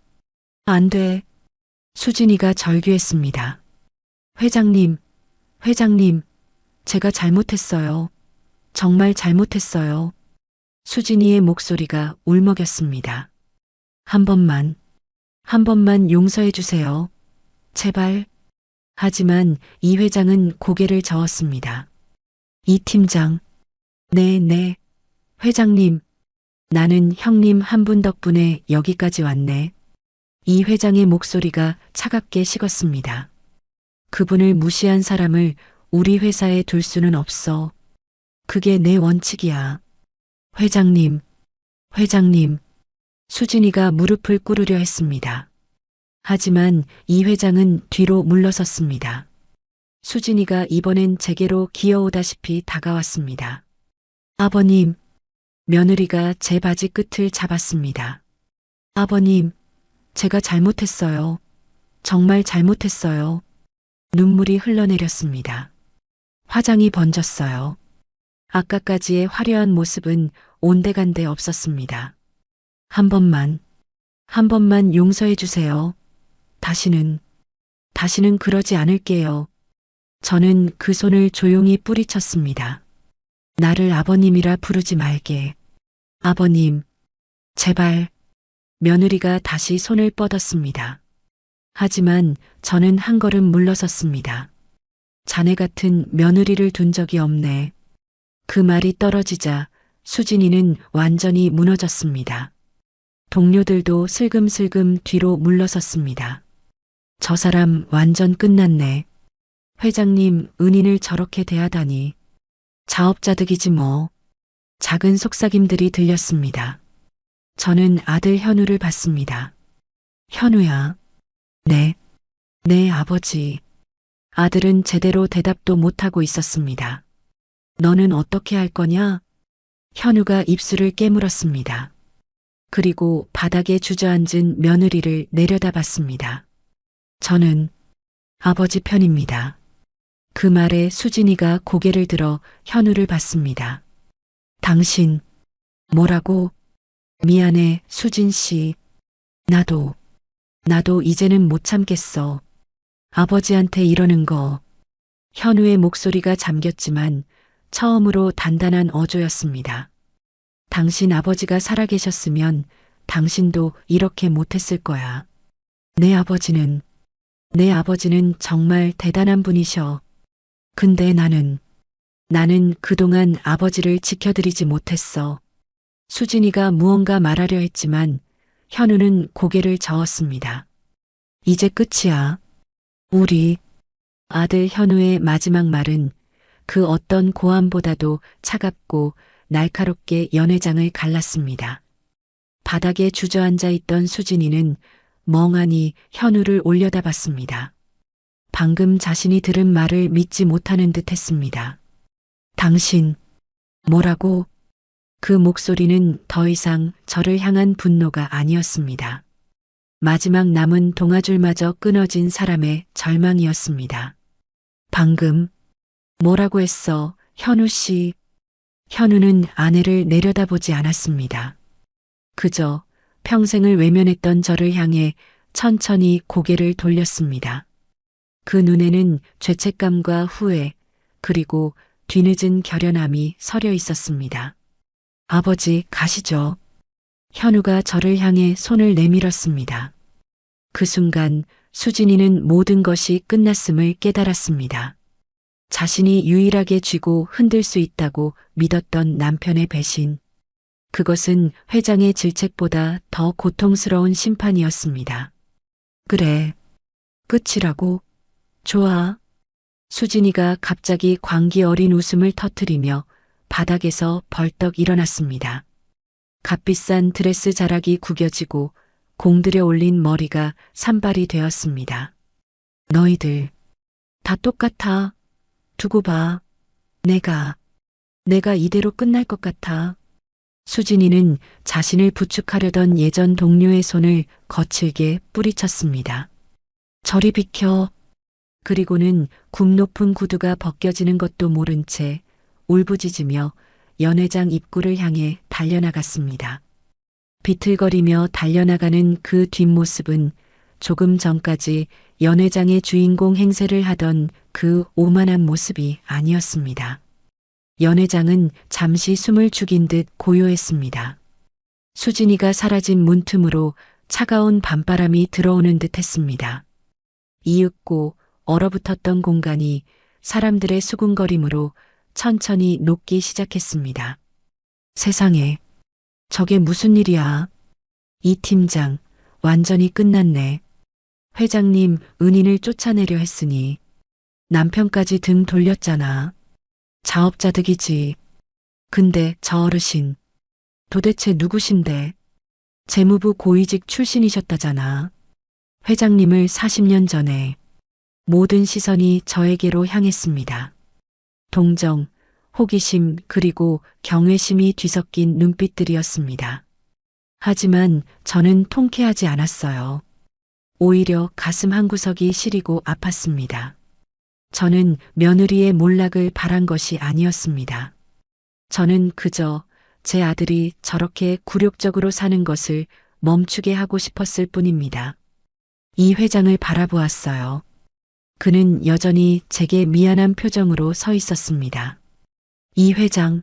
안 돼. 수진이가 절규했습니다. 회장님, 제가 잘못했어요. 정말 잘못했어요. 수진이의 목소리가 울먹였습니다. 한 번만 용서해 주세요. 제발. 하지만 이 회장은 고개를 저었습니다. 이 팀장. 네. 회장님. 나는 형님 한 분 덕분에 여기까지 왔네. 이 회장의 목소리가 차갑게 식었습니다. 그분을 무시한 사람을 우리 회사에 둘 수는 없어. 그게 내 원칙이야. 회장님. 수진이가 무릎을 꿇으려 했습니다. 하지만 이 회장은 뒤로 물러섰습니다. 수진이가 이번엔 제게로 기어오다시피 다가왔습니다. 아버님. 며느리가 제 바지 끝을 잡았습니다. 아버님, 제가 잘못했어요. 정말 잘못했어요. 눈물이 흘러내렸습니다. 화장이 번졌어요. 아까까지의 화려한 모습은 온데간데 없었습니다. 한 번만 용서해 주세요. 다시는 그러지 않을게요. 저는 그 손을 조용히 뿌리쳤습니다. 나를 아버님이라 부르지 말게. 아버님, 제발. 며느리가 다시 손을 뻗었습니다. 하지만 저는 한 걸음 물러섰습니다. 자네 같은 며느리를 둔 적이 없네. 그 말이 떨어지자 수진이는 완전히 무너졌습니다. 동료들도 슬금슬금 뒤로 물러섰습니다. 저 사람 완전 끝났네. 회장님 은인을 저렇게 대하다니. 자업자득이지 뭐. 작은 속삭임들이 들렸습니다. 저는 아들 현우를 봤습니다. 현우야. 네, 아버지. 아들은 제대로 대답도 못하고 있었습니다. 너는 어떻게 할 거냐? 현우가 입술을 깨물었습니다. 그리고 바닥에 주저앉은 며느리를 내려다봤습니다. 저는 아버지 편입니다. 그 말에 수진이가 고개를 들어 현우를 봤습니다. 당신, 뭐라고? 미안해, 수진 씨. 나도 이제는 못 참겠어. 아버지한테 이러는 거. 현우의 목소리가 잠겼지만 처음으로 단단한 어조였습니다. 당신 아버지가 살아계셨으면 당신도 이렇게 못했을 거야. 내 아버지는 정말 대단한 분이셔. 근데 나는 그동안 아버지를 지켜드리지 못했어. 수진이가 무언가 말하려 했지만 현우는 고개를 저었습니다. 이제 끝이야. 우리 아들 현우의 마지막 말은 그 어떤 고함보다도 차갑고 날카롭게 연회장을 갈랐습니다. 바닥에 주저앉아 있던 수진이는 멍하니 현우를 올려다봤습니다. 방금 자신이 들은 말을 믿지 못하는 듯 했습니다. 당신, 뭐라고? 그 목소리는 더 이상 저를 향한 분노가 아니었습니다. 마지막 남은 동아줄마저 끊어진 사람의 절망이었습니다. 방금, 뭐라고 했어, 현우 씨? 현우는 아내를 내려다보지 않았습니다. 그저 평생을 외면했던 저를 향해 천천히 고개를 돌렸습니다. 그 눈에는 죄책감과 후회, 그리고 뒤늦은 결연함이 서려 있었습니다. 아버지, 가시죠. 현우가 저를 향해 손을 내밀었습니다. 그 순간 수진이는 모든 것이 끝났음을 깨달았습니다. 자신이 유일하게 쥐고 흔들 수 있다고 믿었던 남편의 배신. 그것은 회장의 질책보다 더 고통스러운 심판이었습니다. 그래, 끝이라고? 좋아. 수진이가 갑자기 광기 어린 웃음을 터뜨리며 바닥에서 벌떡 일어났습니다. 값비싼 드레스 자락이 구겨지고 공들여 올린 머리가 산발이 되었습니다. 너희들 다 똑같아. 두고 봐. 내가 이대로 끝날 것 같아. 수진이는 자신을 부축하려던 예전 동료의 손을 거칠게 뿌리쳤습니다. 저리 비켜. 그리고는 굽 높은 구두가 벗겨지는 것도 모른 채 울부짖으며 연회장 입구를 향해 달려나갔습니다. 비틀거리며 달려나가는 그 뒷모습은 조금 전까지 연회장의 주인공 행세를 하던 그 오만한 모습이 아니었습니다. 연회장은 잠시 숨을 죽인 듯 고요했습니다. 수진이가 사라진 문틈으로 차가운 밤바람이 들어오는 듯 했습니다. 이윽고 얼어붙었던 공간이 사람들의 수군거림으로 천천히 녹기 시작했습니다. 세상에, 저게 무슨 일이야? 이 팀장, 완전히 끝났네. 회장님 은인을 쫓아내려 했으니 남편까지 등 돌렸잖아. 자업자득이지. 근데 저 어르신, 도대체 누구신데? 재무부 고위직 출신이셨다잖아. 회장님을 40년 전에 모든 시선이 저에게로 향했습니다. 동정, 호기심 그리고 경외심이 뒤섞인 눈빛들이었습니다. 하지만 저는 통쾌하지 않았어요. 오히려 가슴 한구석이 시리고 아팠습니다. 저는 며느리의 몰락을 바란 것이 아니었습니다. 저는 그저 제 아들이 저렇게 굴욕적으로 사는 것을 멈추게 하고 싶었을 뿐입니다. 이 회장을 바라보았어요. 그는 여전히 제게 미안한 표정으로 서 있었습니다. 이 회장,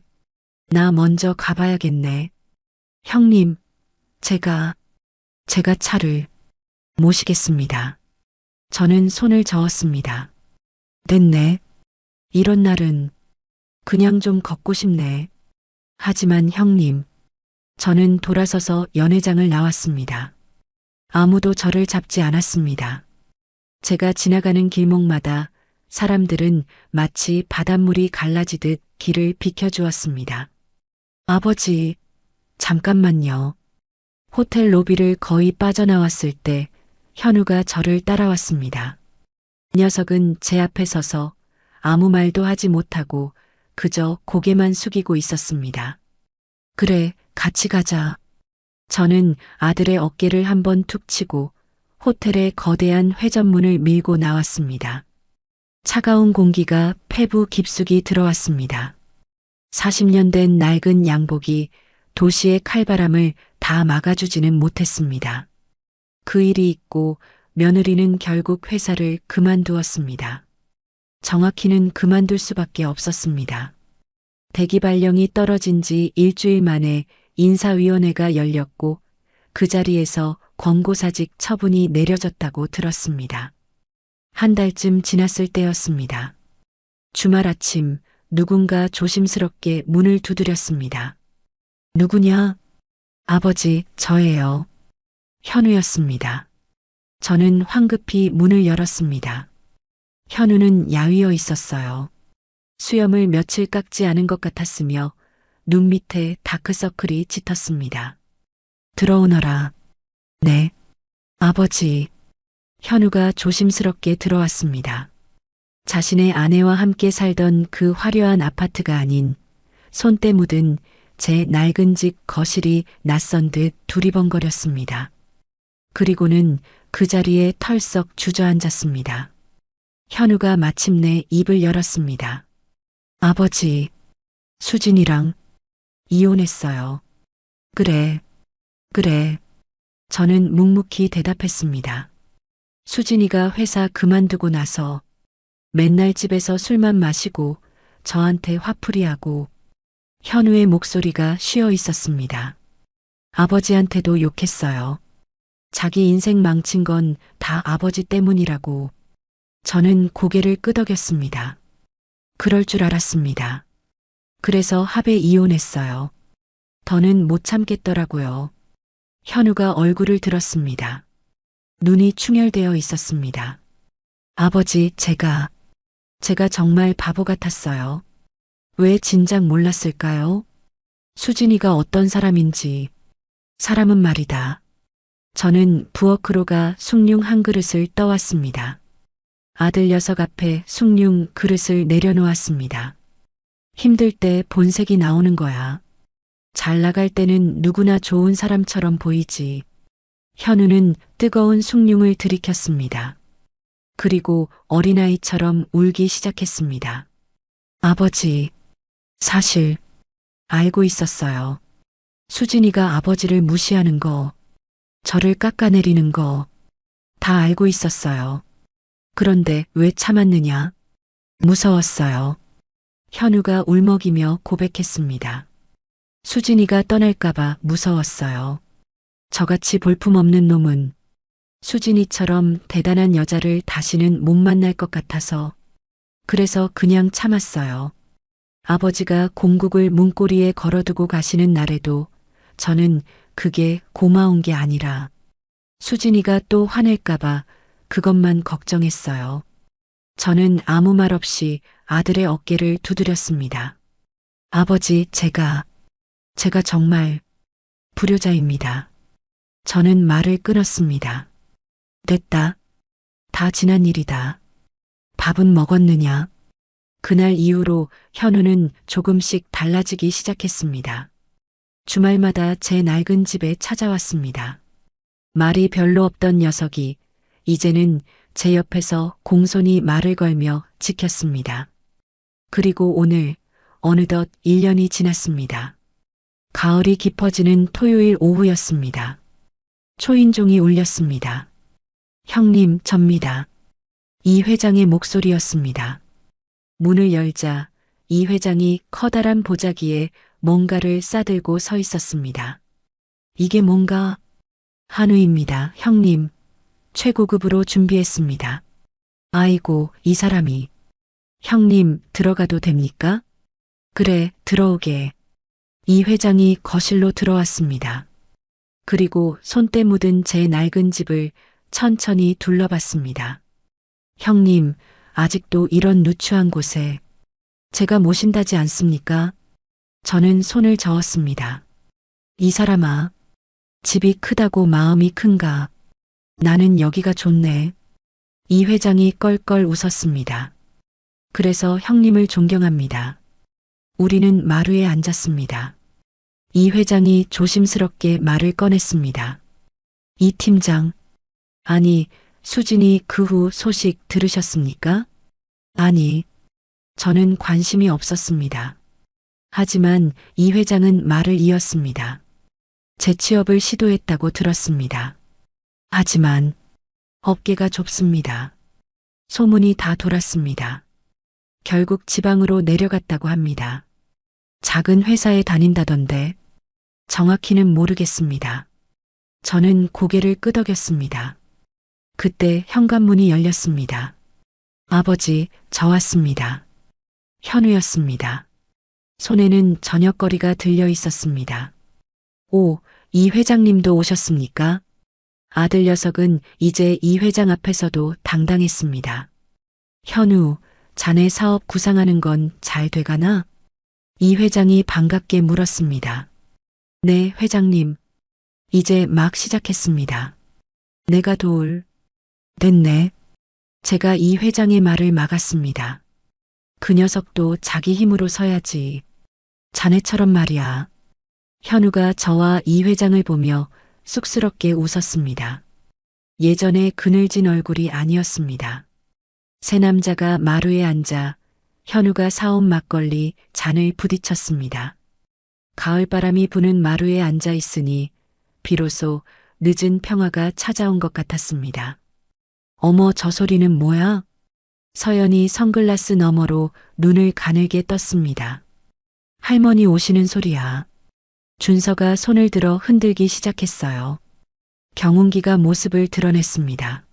나 먼저 가봐야겠네. 형님, 제가 차를 모시겠습니다. 저는 손을 저었습니다. 됐네. 이런 날은 그냥 좀 걷고 싶네. 하지만 형님, 저는 돌아서서 연회장을 나왔습니다. 아무도 저를 잡지 않았습니다. 제가 지나가는 길목마다 사람들은 마치 바닷물이 갈라지듯 길을 비켜주었습니다. 아버지, 잠깐만요. 호텔 로비를 거의 빠져나왔을 때 현우가 저를 따라왔습니다. 녀석은 제 앞에 서서 아무 말도 하지 못하고 그저 고개만 숙이고 있었습니다. 그래, 같이 가자. 저는 아들의 어깨를 한번 툭 치고 호텔의 거대한 회전문을 밀고 나왔습니다. 차가운 공기가 폐부 깊숙이 들어왔습니다. 40년 된 낡은 양복이 도시의 칼바람을 다 막아주지는 못했습니다. 그 일이 있고 며느리는 결국 회사를 그만두었습니다. 정확히는 그만둘 수밖에 없었습니다. 대기 발령이 떨어진 지 일주일 만에 인사위원회가 열렸고 그 자리에서 권고사직 처분이 내려졌다고 들었습니다. 한 달쯤 지났을 때였습니다. 주말 아침 누군가 조심스럽게 문을 두드렸습니다. 누구냐? 아버지, 저예요. 현우였습니다. 저는 황급히 문을 열었습니다. 현우는 야위어 있었어요. 수염을 며칠 깎지 않은 것 같았으며 눈 밑에 다크서클이 짙었습니다. 들어오너라. 네. 아버지. 현우가 조심스럽게 들어왔습니다. 자신의 아내와 함께 살던 그 화려한 아파트가 아닌 손때 묻은 제 낡은 집 거실이 낯선 듯 두리번거렸습니다. 그리고는 그 자리에 털썩 주저앉았습니다. 현우가 마침내 입을 열었습니다. 아버지, 수진이랑 이혼했어요. 그래. 저는 묵묵히 대답했습니다. 수진이가 회사 그만두고 나서 맨날 집에서 술만 마시고 저한테 화풀이하고 현우의 목소리가 쉬어 있었습니다. 아버지한테도 욕했어요. 자기 인생 망친 건 다 아버지 때문이라고. 저는 고개를 끄덕였습니다. 그럴 줄 알았습니다. 그래서 합의 이혼했어요. 더는 못 참겠더라고요. 현우가 얼굴을 들었습니다. 눈이 충혈되어 있었습니다. 아버지, 제가 정말 바보 같았어요. 왜 진작 몰랐을까요? 수진이가 어떤 사람인지. 사람은 말이다. 저는 부엌으로 숭늉 한 그릇을 떠왔습니다. 아들 녀석 앞에 숭늉 그릇을 내려놓았습니다. 힘들 때 본색이 나오는 거야. 잘 나갈 때는 누구나 좋은 사람처럼 보이지. 현우는 뜨거운 숭늉을 들이켰습니다. 그리고 어린아이처럼 울기 시작했습니다. 아버지, 사실 알고 있었어요. 수진이가 아버지를 무시하는 거, 저를 깎아내리는 거 다 알고 있었어요. 그런데 왜 참았느냐? 무서웠어요. 현우가 울먹이며 고백했습니다. 수진이가 떠날까봐 무서웠어요. 저같이 볼품없는 놈은 수진이처럼 대단한 여자를 다시는 못 만날 것 같아서 그래서 그냥 참았어요. 아버지가 공국을 문고리에 걸어두고 가시는 날에도 저는 그게 고마운 게 아니라 수진이가 또 화낼까봐 그것만 걱정했어요. 저는 아무 말 없이 아들의 어깨를 두드렸습니다. 아버지, 제가 정말 불효자입니다. 저는 말을 끊었습니다. 됐다. 다 지난 일이다. 밥은 먹었느냐? 그날 이후로 현우는 조금씩 달라지기 시작했습니다. 주말마다 제 낡은 집에 찾아왔습니다. 말이 별로 없던 녀석이 이제는 제 옆에서 공손히 말을 걸며 지켰습니다. 그리고 오늘 어느덧 1년이 지났습니다. 가을이 깊어지는 토요일 오후였습니다. 초인종이 울렸습니다. 형님, 접니다. 이 회장의 목소리였습니다. 문을 열자 이 회장이 커다란 보자기에 뭔가를 싸들고 서 있었습니다. 이게 뭔가? 한우입니다, 형님. 최고급으로 준비했습니다. 아이고, 이 사람이. 형님, 들어가도 됩니까? 그래, 들어오게. 이 회장이 거실로 들어왔습니다. 그리고 손때 묻은 제 낡은 집을 천천히 둘러봤습니다. 형님, 아직도 이런 누추한 곳에 제가 모신다지 않습니까? 저는 손을 저었습니다. 이 사람아, 집이 크다고 마음이 큰가? 나는 여기가 좋네. 이 회장이 껄껄 웃었습니다. 그래서 형님을 존경합니다. 우리는 마루에 앉았습니다. 이 회장이 조심스럽게 말을 꺼냈습니다. 이 팀장, 아니, 수진이 그 후 소식 들으셨습니까? 아니, 저는 관심이 없었습니다. 하지만 이 회장은 말을 이었습니다. 재취업을 시도했다고 들었습니다. 하지만 업계가 좁습니다. 소문이 다 돌았습니다. 결국 지방으로 내려갔다고 합니다. 작은 회사에 다닌다던데 정확히는 모르겠습니다. 저는 고개를 끄덕였습니다. 그때 현관문이 열렸습니다. 아버지, 저 왔습니다. 현우였습니다. 손에는 저녁거리가 들려 있었습니다. 오, 이 회장님도 오셨습니까? 아들 녀석은 이제 이 회장 앞에서도 당당했습니다. 현우, 자네 사업 구상하는 건 잘 돼가나? 이 회장이 반갑게 물었습니다. 네, 회장님. 이제 막 시작했습니다. 내가 도울. 됐네. 제가 이 회장의 말을 막았습니다. 그 녀석도 자기 힘으로 서야지. 자네처럼 말이야. 현우가 저와 이 회장을 보며 쑥스럽게 웃었습니다. 예전에 그늘진 얼굴이 아니었습니다. 세 남자가 마루에 앉아 현우가 사온 막걸리 잔을 부딪혔습니다. 가을바람이 부는 마루에 앉아 있으니 비로소 늦은 평화가 찾아온 것 같았습니다. 어머, 저 소리는 뭐야? 서연이 선글라스 너머로 눈을 가늘게 떴습니다. 할머니 오시는 소리야. 준서가 손을 들어 흔들기 시작했어요. 경운기가 모습을 드러냈습니다.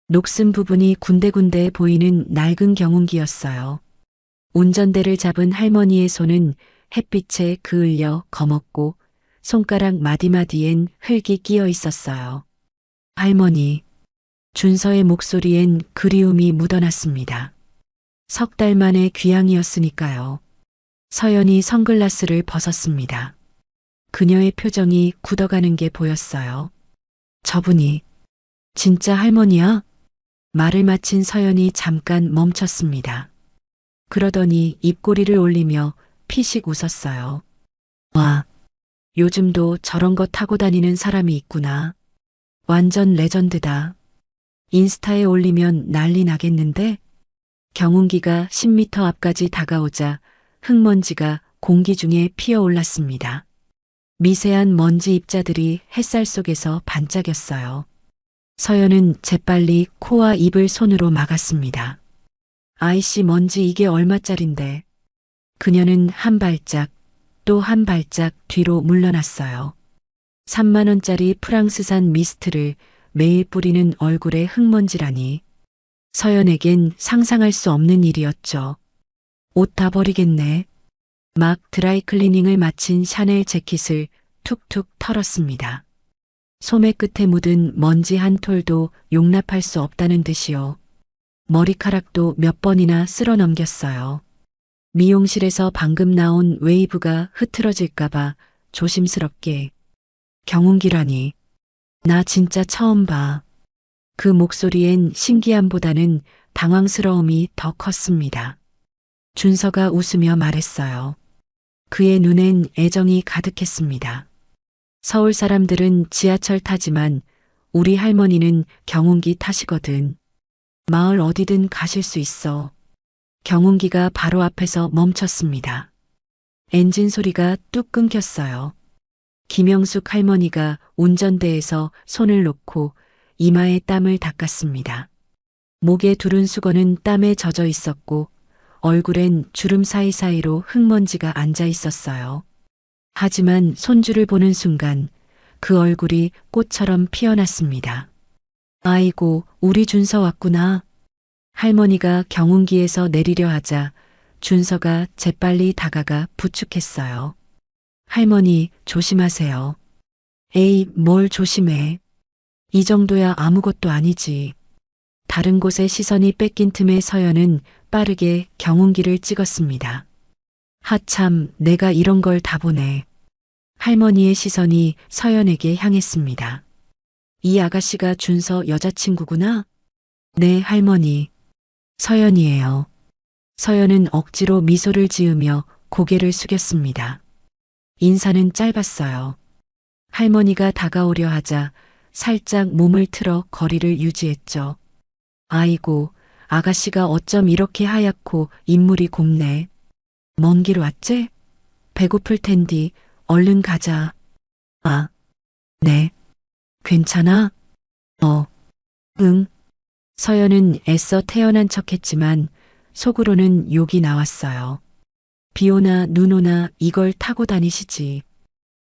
녹슨 부분이 군데군데 보이는 낡은 경운기였어요. 운전대를 잡은 할머니의 손은 햇빛에 그을려 검었고 손가락 마디마디엔 흙이 끼어 있었어요. 할머니, 준서의 목소리엔 그리움이 묻어났습니다. 석 달 만에 귀향이었으니까요. 서연이 선글라스를 벗었습니다. 그녀의 표정이 굳어가는 게 보였어요. 저분이 진짜 할머니야? 말을 마친 서연이 잠깐 멈췄습니다. 그러더니 입꼬리를 올리며 피식 웃었어요. 와, 요즘도 저런 거 타고 다니는 사람이 있구나. 완전 레전드다. 인스타에 올리면 난리 나겠는데? 경운기가 10m 앞까지 다가오자 흙먼지가 공기 중에 피어올랐습니다. 미세한 먼지 입자들이 햇살 속에서 반짝였어요. 서연은 재빨리 코와 입을 손으로 막았습니다. 아이씨, 먼지 이게 얼마짜린데. 그녀는 한 발짝 또 한 발짝 뒤로 물러났어요. 3만 원짜리 프랑스산 미스트를 매일 뿌리는 얼굴에 흙먼지라니. 서연에겐 상상할 수 없는 일이었죠. 옷 다 버리겠네. 막 드라이클리닝을 마친 샤넬 재킷을 툭툭 털었습니다. 소매 끝에 묻은 먼지 한 톨도 용납할 수 없다는 듯이요. 머리카락도 몇 번이나 쓸어 넘겼어요. 미용실에서 방금 나온 웨이브가 흐트러질까봐 조심스럽게. 경운기라니. 나 진짜 처음 봐. 그 목소리엔 신기함보다는 당황스러움이 더 컸습니다. 준서가 웃으며 말했어요. 그의 눈엔 애정이 가득했습니다. 서울 사람들은 지하철 타지만 우리 할머니는 경운기 타시거든. 마을 어디든 가실 수 있어. 경운기가 바로 앞에서 멈췄습니다. 엔진 소리가 뚝 끊겼어요. 김영숙 할머니가 운전대에서 손을 놓고 이마에 땀을 닦았습니다. 목에 두른 수건은 땀에 젖어 있었고 얼굴엔 주름 사이사이로 흙먼지가 앉아 있었어요. 하지만 손주를 보는 순간 그 얼굴이 꽃처럼 피어났습니다. 아이고, 우리 준서 왔구나. 할머니가 경운기에서 내리려 하자 준서가 재빨리 다가가 부축했어요. 할머니, 조심하세요. 에이, 뭘 조심해. 이 정도야 아무것도 아니지. 다른 곳에 시선이 뺏긴 틈에 서연은 빠르게 경운기를 찍었습니다. 하참, 내가 이런 걸 다 보네. 할머니의 시선이 서연에게 향했습니다. 이 아가씨가 준서 여자친구구나? 네, 할머니. 서연이에요. 서연은 억지로 미소를 지으며 고개를 숙였습니다. 인사는 짧았어요. 할머니가 다가오려 하자 살짝 몸을 틀어 거리를 유지했죠. 아이고, 아가씨가 어쩜 이렇게 하얗고 인물이 곱네. 먼 길 왔지? 배고플 텐디 얼른 가자. 아, 네. 괜찮아? 응. 서연은 애써 태연한 척했지만 속으로는 욕이 나왔어요. 비 오나 눈 오나 이걸 타고 다니시지.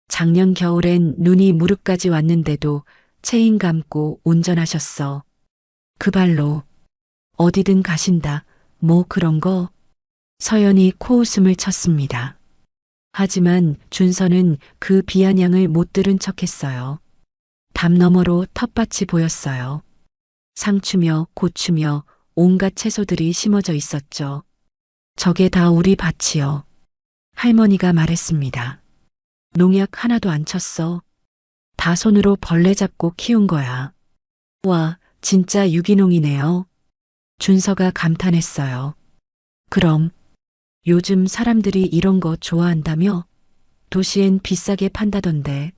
작년 겨울엔 눈이 무릎까지 왔는데도 체인 감고 운전하셨어. 그 발로 어디든 가신다. 뭐 그런 거. 서연이 코웃음을 쳤습니다. 하지만 준서는 그 비아냥을 못 들은 척했어요. 담 너머로 텃밭이 보였어요. 상추며 고추며 온갖 채소들이 심어져 있었죠. 저게 다 우리 밭이요. 할머니가 말했습니다. 농약 하나도 안 쳤어. 다 손으로 벌레 잡고 키운 거야. 와, 진짜 유기농이네요. 준서가 감탄했어요. 그럼 요즘 사람들이 이런 거 좋아한다며? 도시엔 비싸게 판다던데.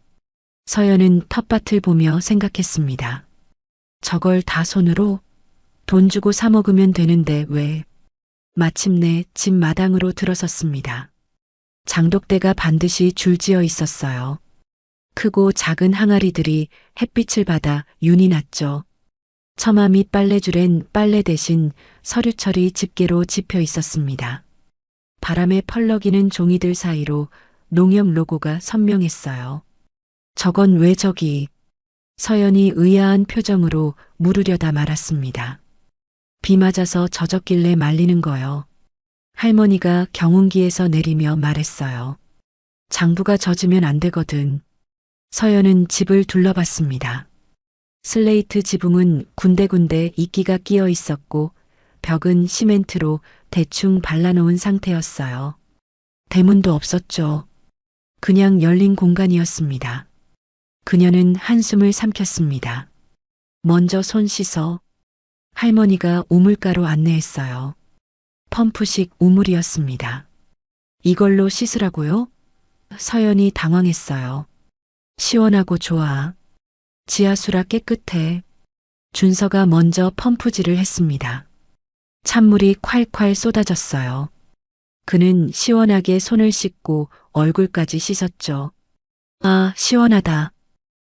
서연은 텃밭을 보며 생각했습니다. 저걸 다 손으로 돈 주고 사 먹으면 되는데 왜? 마침내 집 마당으로 들어섰습니다. 장독대가 반드시 줄지어 있었어요. 크고 작은 항아리들이 햇빛을 받아 윤이 났죠. 처마 및 빨래줄엔 빨래 대신 서류철이 집게로 집혀 있었습니다. 바람에 펄럭이는 종이들 사이로 농협 로고가 선명했어요. 저건 왜 저기? 서연이 의아한 표정으로 물으려다 말았습니다. 비 맞아서 젖었길래 말리는 거요. 할머니가 경운기에서 내리며 말했어요. 장부가 젖으면 안 되거든. 서연은 집을 둘러봤습니다. 슬레이트 지붕은 군데군데 이끼가 끼어 있었고 벽은 시멘트로 대충 발라놓은 상태였어요. 대문도 없었죠. 그냥 열린 공간이었습니다. 그녀는 한숨을 삼켰습니다. 먼저 손 씻어. 할머니가 우물가로 안내했어요. 펌프식 우물이었습니다. 이걸로 씻으라고요? 서연이 당황했어요. 시원하고 좋아. 지하수라 깨끗해. 준서가 먼저 펌프질을 했습니다. 찬물이 콸콸 쏟아졌어요. 그는 시원하게 손을 씻고 얼굴까지 씻었죠. 아, 시원하다.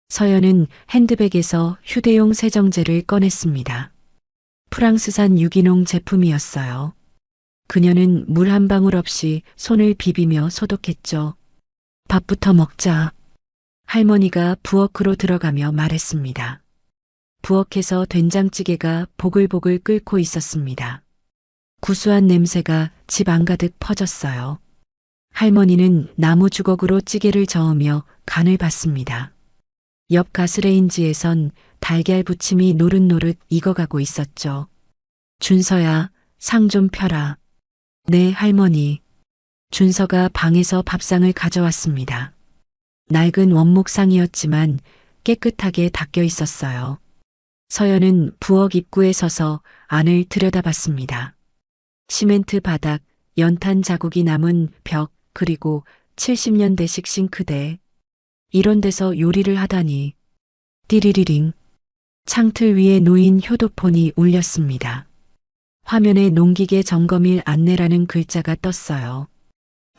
서연은 핸드백에서 휴대용 세정제를 꺼냈습니다. 프랑스산 유기농 제품이었어요. 그녀는 물 한 방울 없이 손을 비비며 소독했죠. 밥부터 먹자. 할머니가 부엌으로 들어가며 말했습니다. 부엌에서 된장찌개가 보글보글 끓고 있었습니다. 구수한 냄새가 집 안가득 퍼졌어요. 할머니는 나무 주걱으로 찌개를 저으며 간을 봤습니다. 옆 가스레인지에선 달걀 부침이 노릇노릇 익어가고 있었죠. 준서야, 상 좀 펴라. 네, 할머니. 준서가 방에서 밥상을 가져왔습니다. 낡은 원목상이었지만 깨끗하게 닦여 있었어요. 서연은 부엌 입구에 서서 안을 들여다봤습니다. 시멘트 바닥, 연탄 자국이 남은 벽, 그리고 70년대식 싱크대. 이런 데서 요리를 하다니. 띠리리링. 창틀 위에 놓인 효도폰이 울렸습니다. 화면에 농기계 점검일 안내라는 글자가 떴어요.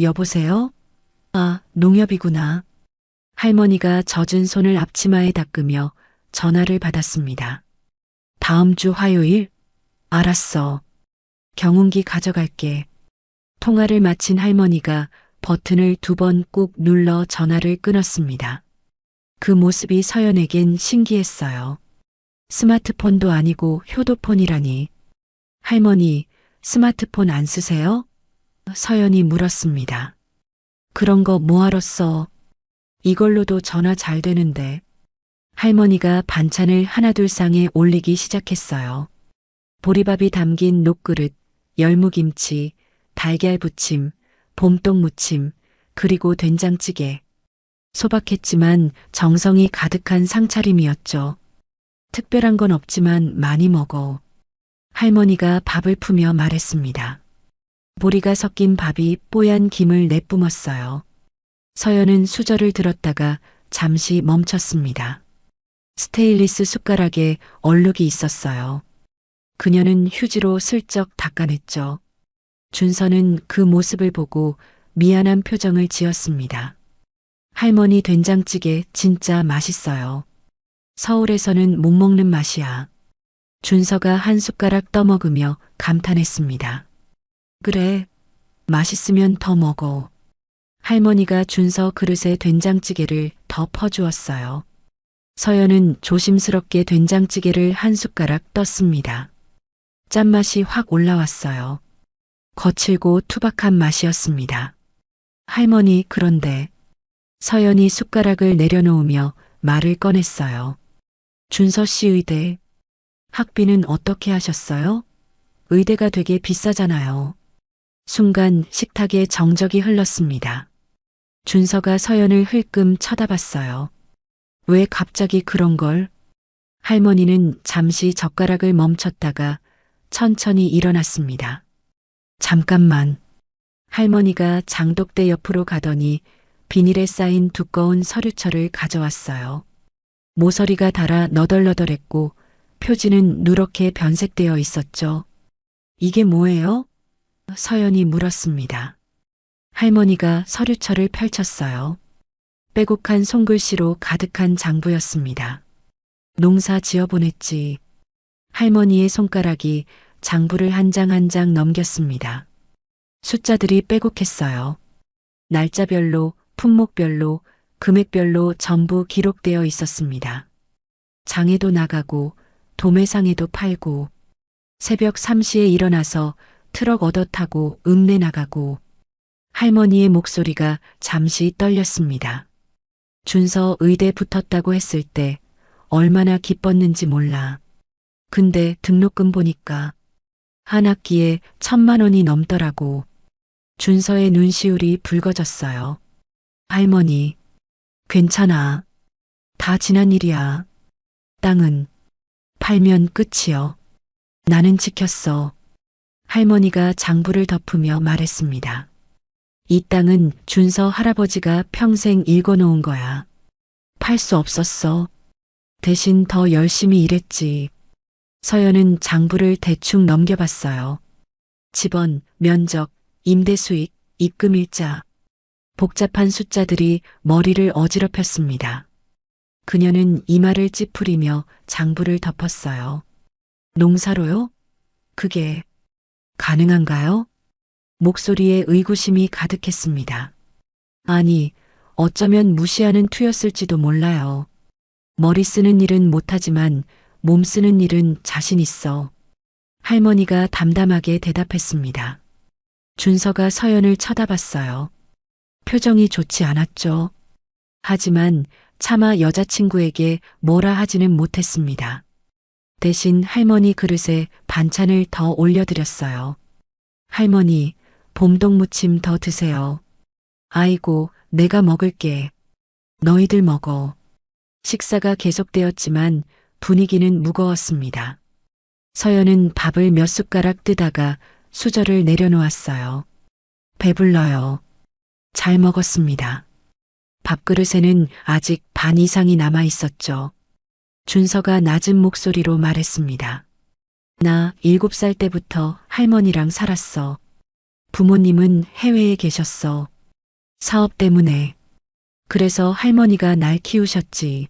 여보세요? 아, 농협이구나. 할머니가 젖은 손을 앞치마에 닦으며 전화를 받았습니다. 다음 주 화요일? 알았어. 경운기 가져갈게. 통화를 마친 할머니가 버튼을 2번 꾹 눌러 전화를 끊었습니다. 그 모습이 서연에겐 신기했어요. 스마트폰도 아니고 효도폰이라니. 할머니, 스마트폰 안 쓰세요? 서연이 물었습니다. 그런 거 뭐하러 써? 이걸로도 전화 잘 되는데. 할머니가 반찬을 하나둘 상에 올리기 시작했어요. 보리밥이 담긴 녹그릇, 열무김치, 달걀 부침, 봄동 무침, 그리고 된장찌개. 소박했지만 정성이 가득한 상차림이었죠. 특별한 건 없지만 많이 먹어. 할머니가 밥을 푸며 말했습니다. 보리가 섞인 밥이 뽀얀 김을 내뿜었어요. 서연은 수저를 들었다가 잠시 멈췄습니다. 스테인리스 숟가락에 얼룩이 있었어요. 그녀는 휴지로 슬쩍 닦아냈죠. 준서는 그 모습을 보고 미안한 표정을 지었습니다. 할머니 된장찌개 진짜 맛있어요. 서울에서는 못 먹는 맛이야. 준서가 한 숟가락 떠먹으며 감탄했습니다. 그래, 맛있으면 더 먹어. 할머니가 준서 그릇에 된장찌개를 더 퍼주었어요. 서연은 조심스럽게 된장찌개를 한 숟가락 떴습니다. 짠맛이 확 올라왔어요. 거칠고 투박한 맛이었습니다. 할머니, 그런데 서연이 숟가락을 내려놓으며 말을 꺼냈어요. 준서 씨 의대, 학비는 어떻게 하셨어요? 의대가 되게 비싸잖아요. 순간 식탁에 정적이 흘렀습니다. 준서가 서연을 흘끔 쳐다봤어요. 왜 갑자기 그런 걸? 할머니는 잠시 젓가락을 멈췄다가 천천히 일어났습니다. 잠깐만. 할머니가 장독대 옆으로 가더니 비닐에 쌓인 두꺼운 서류철을 가져왔어요. 모서리가 닳아 너덜너덜했고 표지는 누렇게 변색되어 있었죠. 이게 뭐예요? 서연이 물었습니다. 할머니가 서류철을 펼쳤어요. 빼곡한 손글씨로 가득한 장부였습니다. 농사 지어보냈지. 할머니의 손가락이 장부를 한 장 한 장 넘겼습니다. 숫자들이 빼곡했어요. 날짜별로, 품목별로, 금액별로 전부 기록되어 있었습니다. 장에도 나가고, 도매상에도 팔고, 새벽 3시에 일어나서 트럭 얻어 타고 읍내 나가고, 할머니의 목소리가 잠시 떨렸습니다. 준서 의대 붙었다고 했을 때 얼마나 기뻤는지 몰라. 근데 등록금 보니까 한 학기에 1,000만 원이 넘더라고. 준서의 눈시울이 붉어졌어요. 할머니, 괜찮아. 다 지난 일이야. 땅은 팔면 끝이요. 나는 지켰어. 할머니가 장부를 덮으며 말했습니다. 이 땅은 준서 할아버지가 평생 읽어놓은 거야. 팔 수 없었어. 대신 더 열심히 일했지. 서연은 장부를 대충 넘겨봤어요. 집원, 면적, 임대수익, 입금일자. 복잡한 숫자들이 머리를 어지럽혔습니다. 그녀는 이마를 찌푸리며 장부를 덮었어요. 농사로요? 그게 가능한가요? 목소리에 의구심이 가득했습니다. 아니, 어쩌면 무시하는 투였을지도 몰라요. 머리 쓰는 일은 못하지만 몸 쓰는 일은 자신 있어. 할머니가 담담하게 대답했습니다. 준서가 서연을 쳐다봤어요. 표정이 좋지 않았죠. 하지만 차마 여자친구에게 뭐라 하지는 못했습니다. 대신 할머니 그릇에 반찬을 더 올려드렸어요. 할머니, 봄동무침 더 드세요. 아이고, 내가 먹을게. 너희들 먹어. 식사가 계속되었지만 분위기는 무거웠습니다. 서연은 밥을 몇 숟가락 뜨다가 수저를 내려놓았어요. 배불러요. 잘 먹었습니다. 밥그릇에는 아직 반 이상이 남아 있었죠. 준서가 낮은 목소리로 말했습니다. 나 7살 때부터 할머니랑 살았어. 부모님은 해외에 계셨어. 사업 때문에. 그래서 할머니가 날 키우셨지.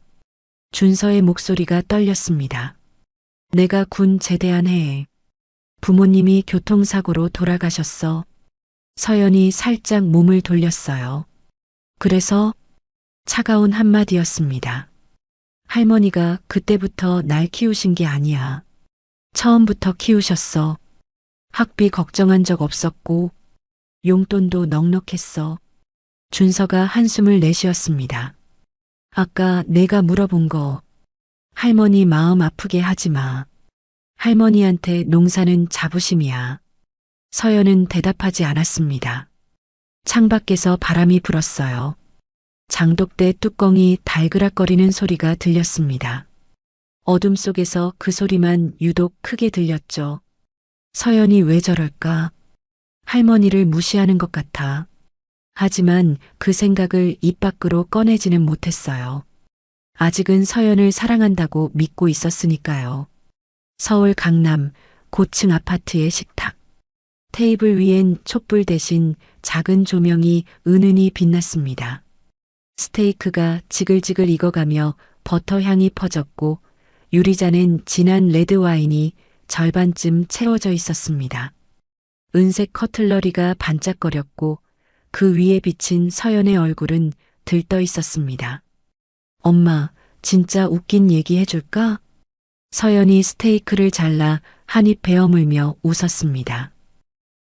준서의 목소리가 떨렸습니다. 내가 군 제대한 해에 부모님이 교통사고로 돌아가셨어. 서연이 살짝 몸을 돌렸어요. 그래서 차가운 한마디였습니다. 할머니가 그때부터 날 키우신 게 아니야. 처음부터 키우셨어. 학비 걱정한 적 없었고 용돈도 넉넉했어. 준서가 한숨을 내쉬었습니다. 아까 내가 물어본 거 할머니 마음 아프게 하지 마. 할머니한테 농사는 자부심이야. 서연은 대답하지 않았습니다. 창밖에서 바람이 불었어요. 장독대 뚜껑이 달그락거리는 소리가 들렸습니다. 어둠 속에서 그 소리만 유독 크게 들렸죠. 서연이 왜 저럴까? 할머니를 무시하는 것 같아. 하지만 그 생각을 입 밖으로 꺼내지는 못했어요. 아직은 서연을 사랑한다고 믿고 있었으니까요. 서울 강남 고층 아파트의 식탁. 테이블 위엔 촛불 대신 작은 조명이 은은히 빛났습니다. 스테이크가 지글지글 익어가며 버터 향이 퍼졌고 유리잔엔 진한 레드와인이 절반쯤 채워져 있었습니다. 은색 커틀러리가 반짝거렸고 그 위에 비친 서연의 얼굴은 들떠 있었습니다. 엄마, 진짜 웃긴 얘기 해줄까? 서연이 스테이크를 잘라 한 입 베어물며 웃었습니다.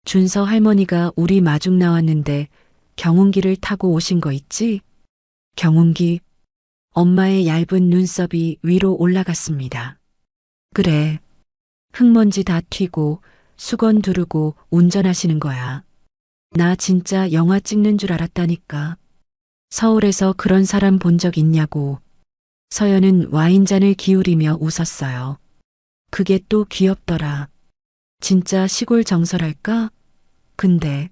준서 할머니가 우리 마중 나왔는데 경운기를 타고 오신 거 있지? 경운기. 엄마의 얇은 눈썹이 위로 올라갔습니다. 그래. 흙먼지 다 튀고 수건 두르고 운전하시는 거야. 나 진짜 영화 찍는 줄 알았다니까. 서울에서 그런 사람 본 적 있냐고. 서연은 와인잔을 기울이며 웃었어요. 그게 또 귀엽더라. 진짜 시골 정서랄까? 근데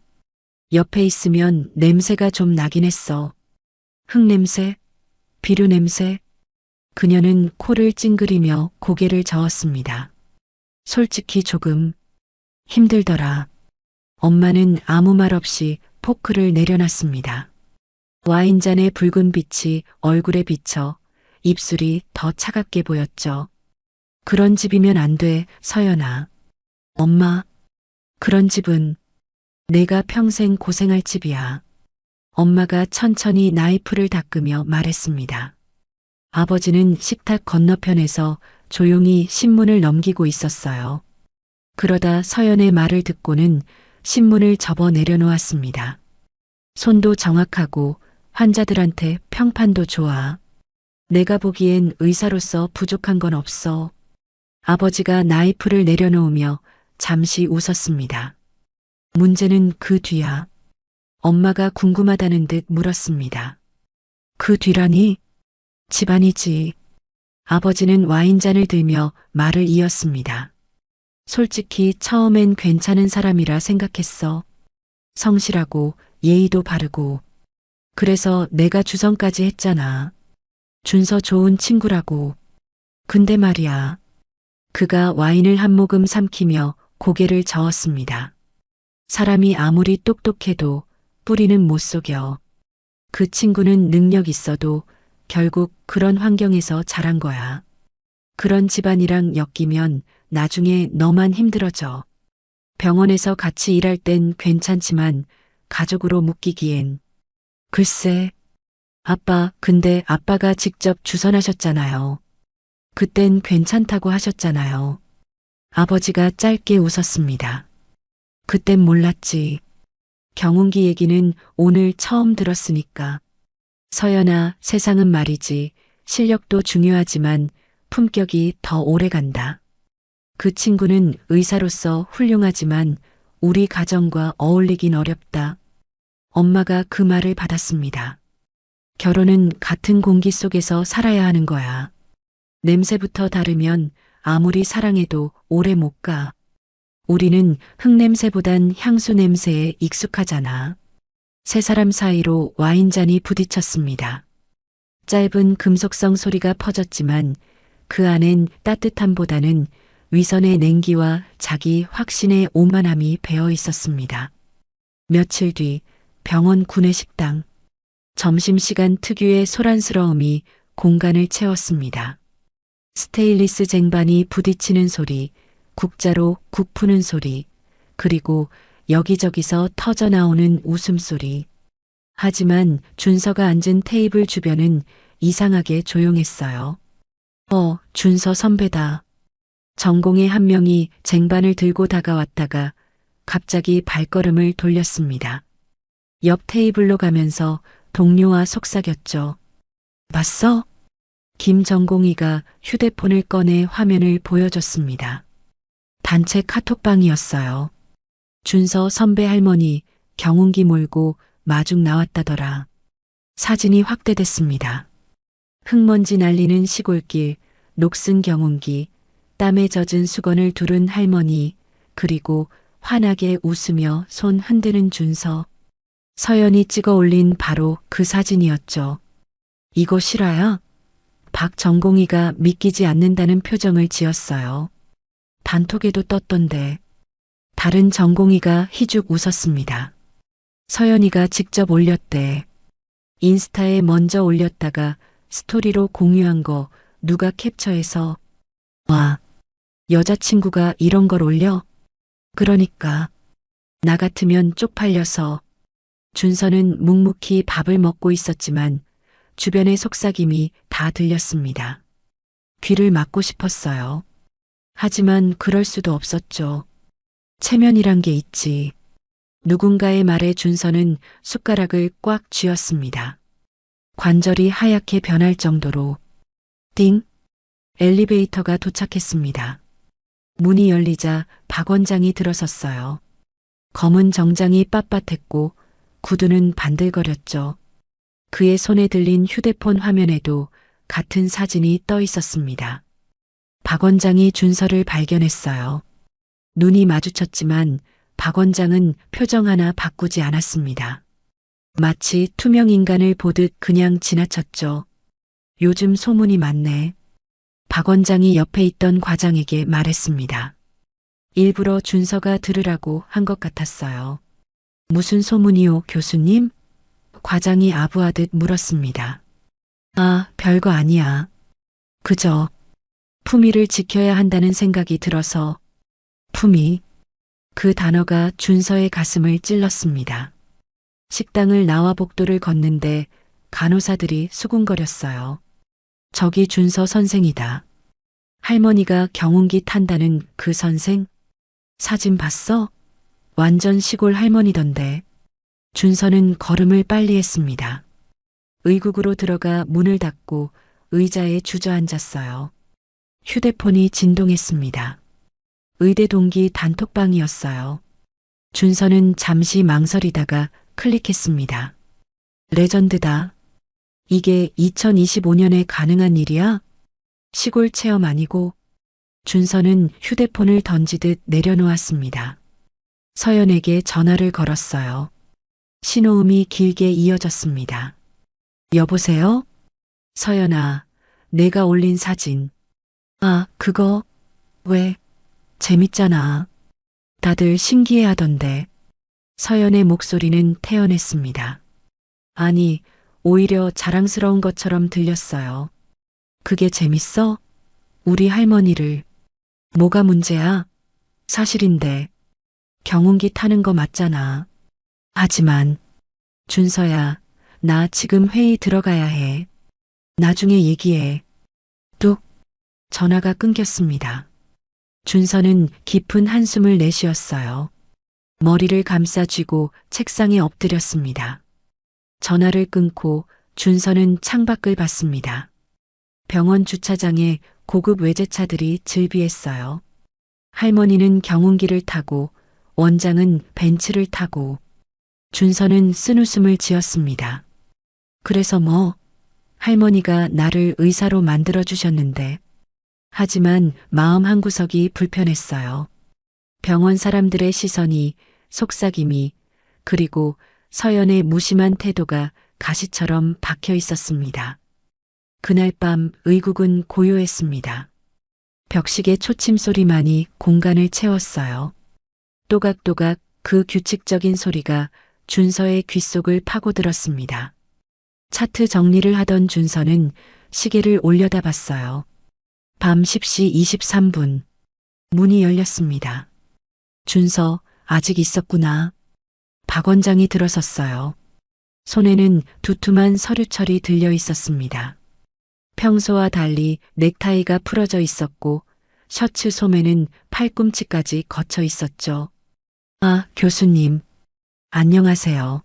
옆에 있으면 냄새가 좀 나긴 했어. 흙냄새? 비료 냄새? 그녀는 코를 찡그리며 고개를 저었습니다. 솔직히 조금 힘들더라. 엄마는 아무 말 없이 포크를 내려놨습니다. 와인잔의 붉은 빛이 얼굴에 비쳐 입술이 더 차갑게 보였죠. 그런 집이면 안 돼, 서연아. 엄마, 그런 집은 내가 평생 고생할 집이야. 엄마가 천천히 나이프를 닦으며 말했습니다. 아버지는 식탁 건너편에서 조용히 신문을 넘기고 있었어요. 그러다 서연의 말을 듣고는 신문을 접어 내려놓았습니다. 손도 정확하고 환자들한테 평판도 좋아. 내가 보기엔 의사로서 부족한 건 없어. 아버지가 나이프를 내려놓으며 잠시 웃었습니다. 문제는 그 뒤야. 엄마가 궁금하다는 듯 물었습니다. 그 뒤라니? 집안이지. 아버지는 와인잔을 들며 말을 이었습니다. 솔직히 처음엔 괜찮은 사람이라 생각했어. 성실하고 예의도 바르고. 그래서 내가 주선까지 했잖아. 준서 좋은 친구라고. 근데 말이야. 그가 와인을 한 모금 삼키며 고개를 저었습니다. 사람이 아무리 똑똑해도 뿌리는 못 속여. 그 친구는 능력 있어도 결국 그런 환경에서 자란 거야. 그런 집안이랑 엮이면 나중에 너만 힘들어져. 병원에서 같이 일할 땐 괜찮지만 가족으로 묶이기엔. 글쎄. 아빠, 근데 아빠가 직접 주선하셨잖아요. 그땐 괜찮다고 하셨잖아요. 아버지가 짧게 웃었습니다. 그땐 몰랐지. 경운기 얘기는 오늘 처음 들었으니까. 서연아, 세상은 말이지. 실력도 중요하지만 품격이 더 오래 간다. 그 친구는 의사로서 훌륭하지만 우리 가정과 어울리긴 어렵다. 엄마가 그 말을 받았습니다. 결혼은 같은 공기 속에서 살아야 하는 거야. 냄새부터 다르면 아무리 사랑해도 오래 못 가. 우리는 흙냄새보단 향수 냄새에 익숙하잖아. 세 사람 사이로 와인잔이 부딪혔습니다. 짧은 금속성 소리가 퍼졌지만 그 안엔 따뜻함보다는 위선의 냉기와 자기 확신의 오만함이 배어 있었습니다. 며칠 뒤 병원 구내식당. 점심시간 특유의 소란스러움이 공간을 채웠습니다. 스테인리스 쟁반이 부딪히는 소리, 국자로 국 푸는 소리, 그리고 여기저기서 터져나오는 웃음소리. 하지만 준서가 앉은 테이블 주변은 이상하게 조용했어요. 준서 선배다. 전공의 한 명이 쟁반을 들고 다가왔다가 갑자기 발걸음을 돌렸습니다. 옆 테이블로 가면서 동료와 속삭였죠. 봤어? 김전공이가 휴대폰을 꺼내 화면을 보여줬습니다. 단체 카톡방이었어요. 준서 선배 할머니 경운기 몰고 마중 나왔다더라. 사진이 확대됐습니다. 흙먼지 날리는 시골길, 녹슨 경운기, 땀에 젖은 수건을 두른 할머니, 그리고 환하게 웃으며 손 흔드는 준서. 서연이 찍어 올린 바로 그 사진이었죠. 이거 실화야? 박전공이가 믿기지 않는다는 표정을 지었어요. 단톡에도 떴던데. 다른 전공이가 희죽 웃었습니다. 서연이가 직접 올렸대. 인스타에 먼저 올렸다가 스토리로 공유한 거 누가 캡처해서. 와, 여자친구가 이런 걸 올려? 그러니까 나 같으면 쪽팔려서. 준서는 묵묵히 밥을 먹고 있었지만 주변의 속삭임이 다 들렸습니다. 귀를 막고 싶었어요. 하지만 그럴 수도 없었죠. 체면이란 게 있지. 누군가의 말에 준서는 숟가락을 꽉 쥐었습니다. 관절이 하얗게 변할 정도로. 띵! 엘리베이터가 도착했습니다. 문이 열리자 박 원장이 들어섰어요. 검은 정장이 빳빳했고 구두는 반들거렸죠. 그의 손에 들린 휴대폰 화면에도 같은 사진이 떠 있었습니다. 박 원장이 준서를 발견했어요. 눈이 마주쳤지만 박 원장은 표정 하나 바꾸지 않았습니다. 마치 투명 인간을 보듯 그냥 지나쳤죠. 요즘 소문이 많네. 박 원장이 옆에 있던 과장에게 말했습니다. 일부러 준서가 들으라고 한 것 같았어요. 무슨 소문이요, 교수님? 과장이 아부하듯 물었습니다. 아, 별거 아니야. 그저 품위를 지켜야 한다는 생각이 들어서. 품위. 그 단어가 준서의 가슴을 찔렀습니다. 식당을 나와 복도를 걷는데 간호사들이 수군거렸어요. 저기 준서 선생이다. 할머니가 경운기 탄다는 그 선생? 사진 봤어? 완전 시골 할머니던데. 준서는 걸음을 빨리 했습니다. 의국으로 들어가 문을 닫고 의자에 주저앉았어요. 휴대폰이 진동했습니다. 의대 동기 단톡방이었어요. 준서는 잠시 망설이다가 클릭했습니다. 레전드다. 이게 2025년에 가능한 일이야? 시골 체험 아니고. 준서는 휴대폰을 던지듯 내려놓았습니다. 서연에게 전화를 걸었어요. 신호음이 길게 이어졌습니다. 여보세요? 서연아, 내가 올린 사진. 아, 그거? 왜? 재밌잖아. 다들 신기해하던데. 서연의 목소리는 태연했습니다. 아니, 오히려 자랑스러운 것처럼 들렸어요. 그게 재밌어? 우리 할머니를. 뭐가 문제야? 사실인데. 경운기 타는 거 맞잖아. 하지만, 준서야, 나 지금 회의 들어가야 해. 나중에 얘기해. 뚝. 전화가 끊겼습니다. 준서는 깊은 한숨을 내쉬었어요. 머리를 감싸쥐고 책상에 엎드렸습니다. 전화를 끊고 준서는 창밖을 봤습니다. 병원 주차장에 고급 외제차들이 즐비했어요. 할머니는 경운기를 타고 원장은 벤츠를 타고. 준서는 쓴웃음을 지었습니다. 그래서 뭐? 할머니가 나를 의사로 만들어주셨는데. 하지만 마음 한구석이 불편했어요. 병원 사람들의 시선이, 속삭임이, 그리고 서연의 무심한 태도가 가시처럼 박혀 있었습니다. 그날 밤 의국은 고요했습니다. 벽식의 초침 소리만이 공간을 채웠어요. 또각또각 그 규칙적인 소리가 준서의 귓속을 파고들었습니다. 차트 정리를 하던 준서는 시계를 올려다봤어요. 밤 10시 23분. 문이 열렸습니다. 준서, 아직 있었구나. 박 원장이 들어섰어요. 손에는 두툼한 서류철이 들려 있었습니다. 평소와 달리 넥타이가 풀어져 있었고 셔츠 소매는 팔꿈치까지 거쳐 있었죠. 아, 교수님. 안녕하세요.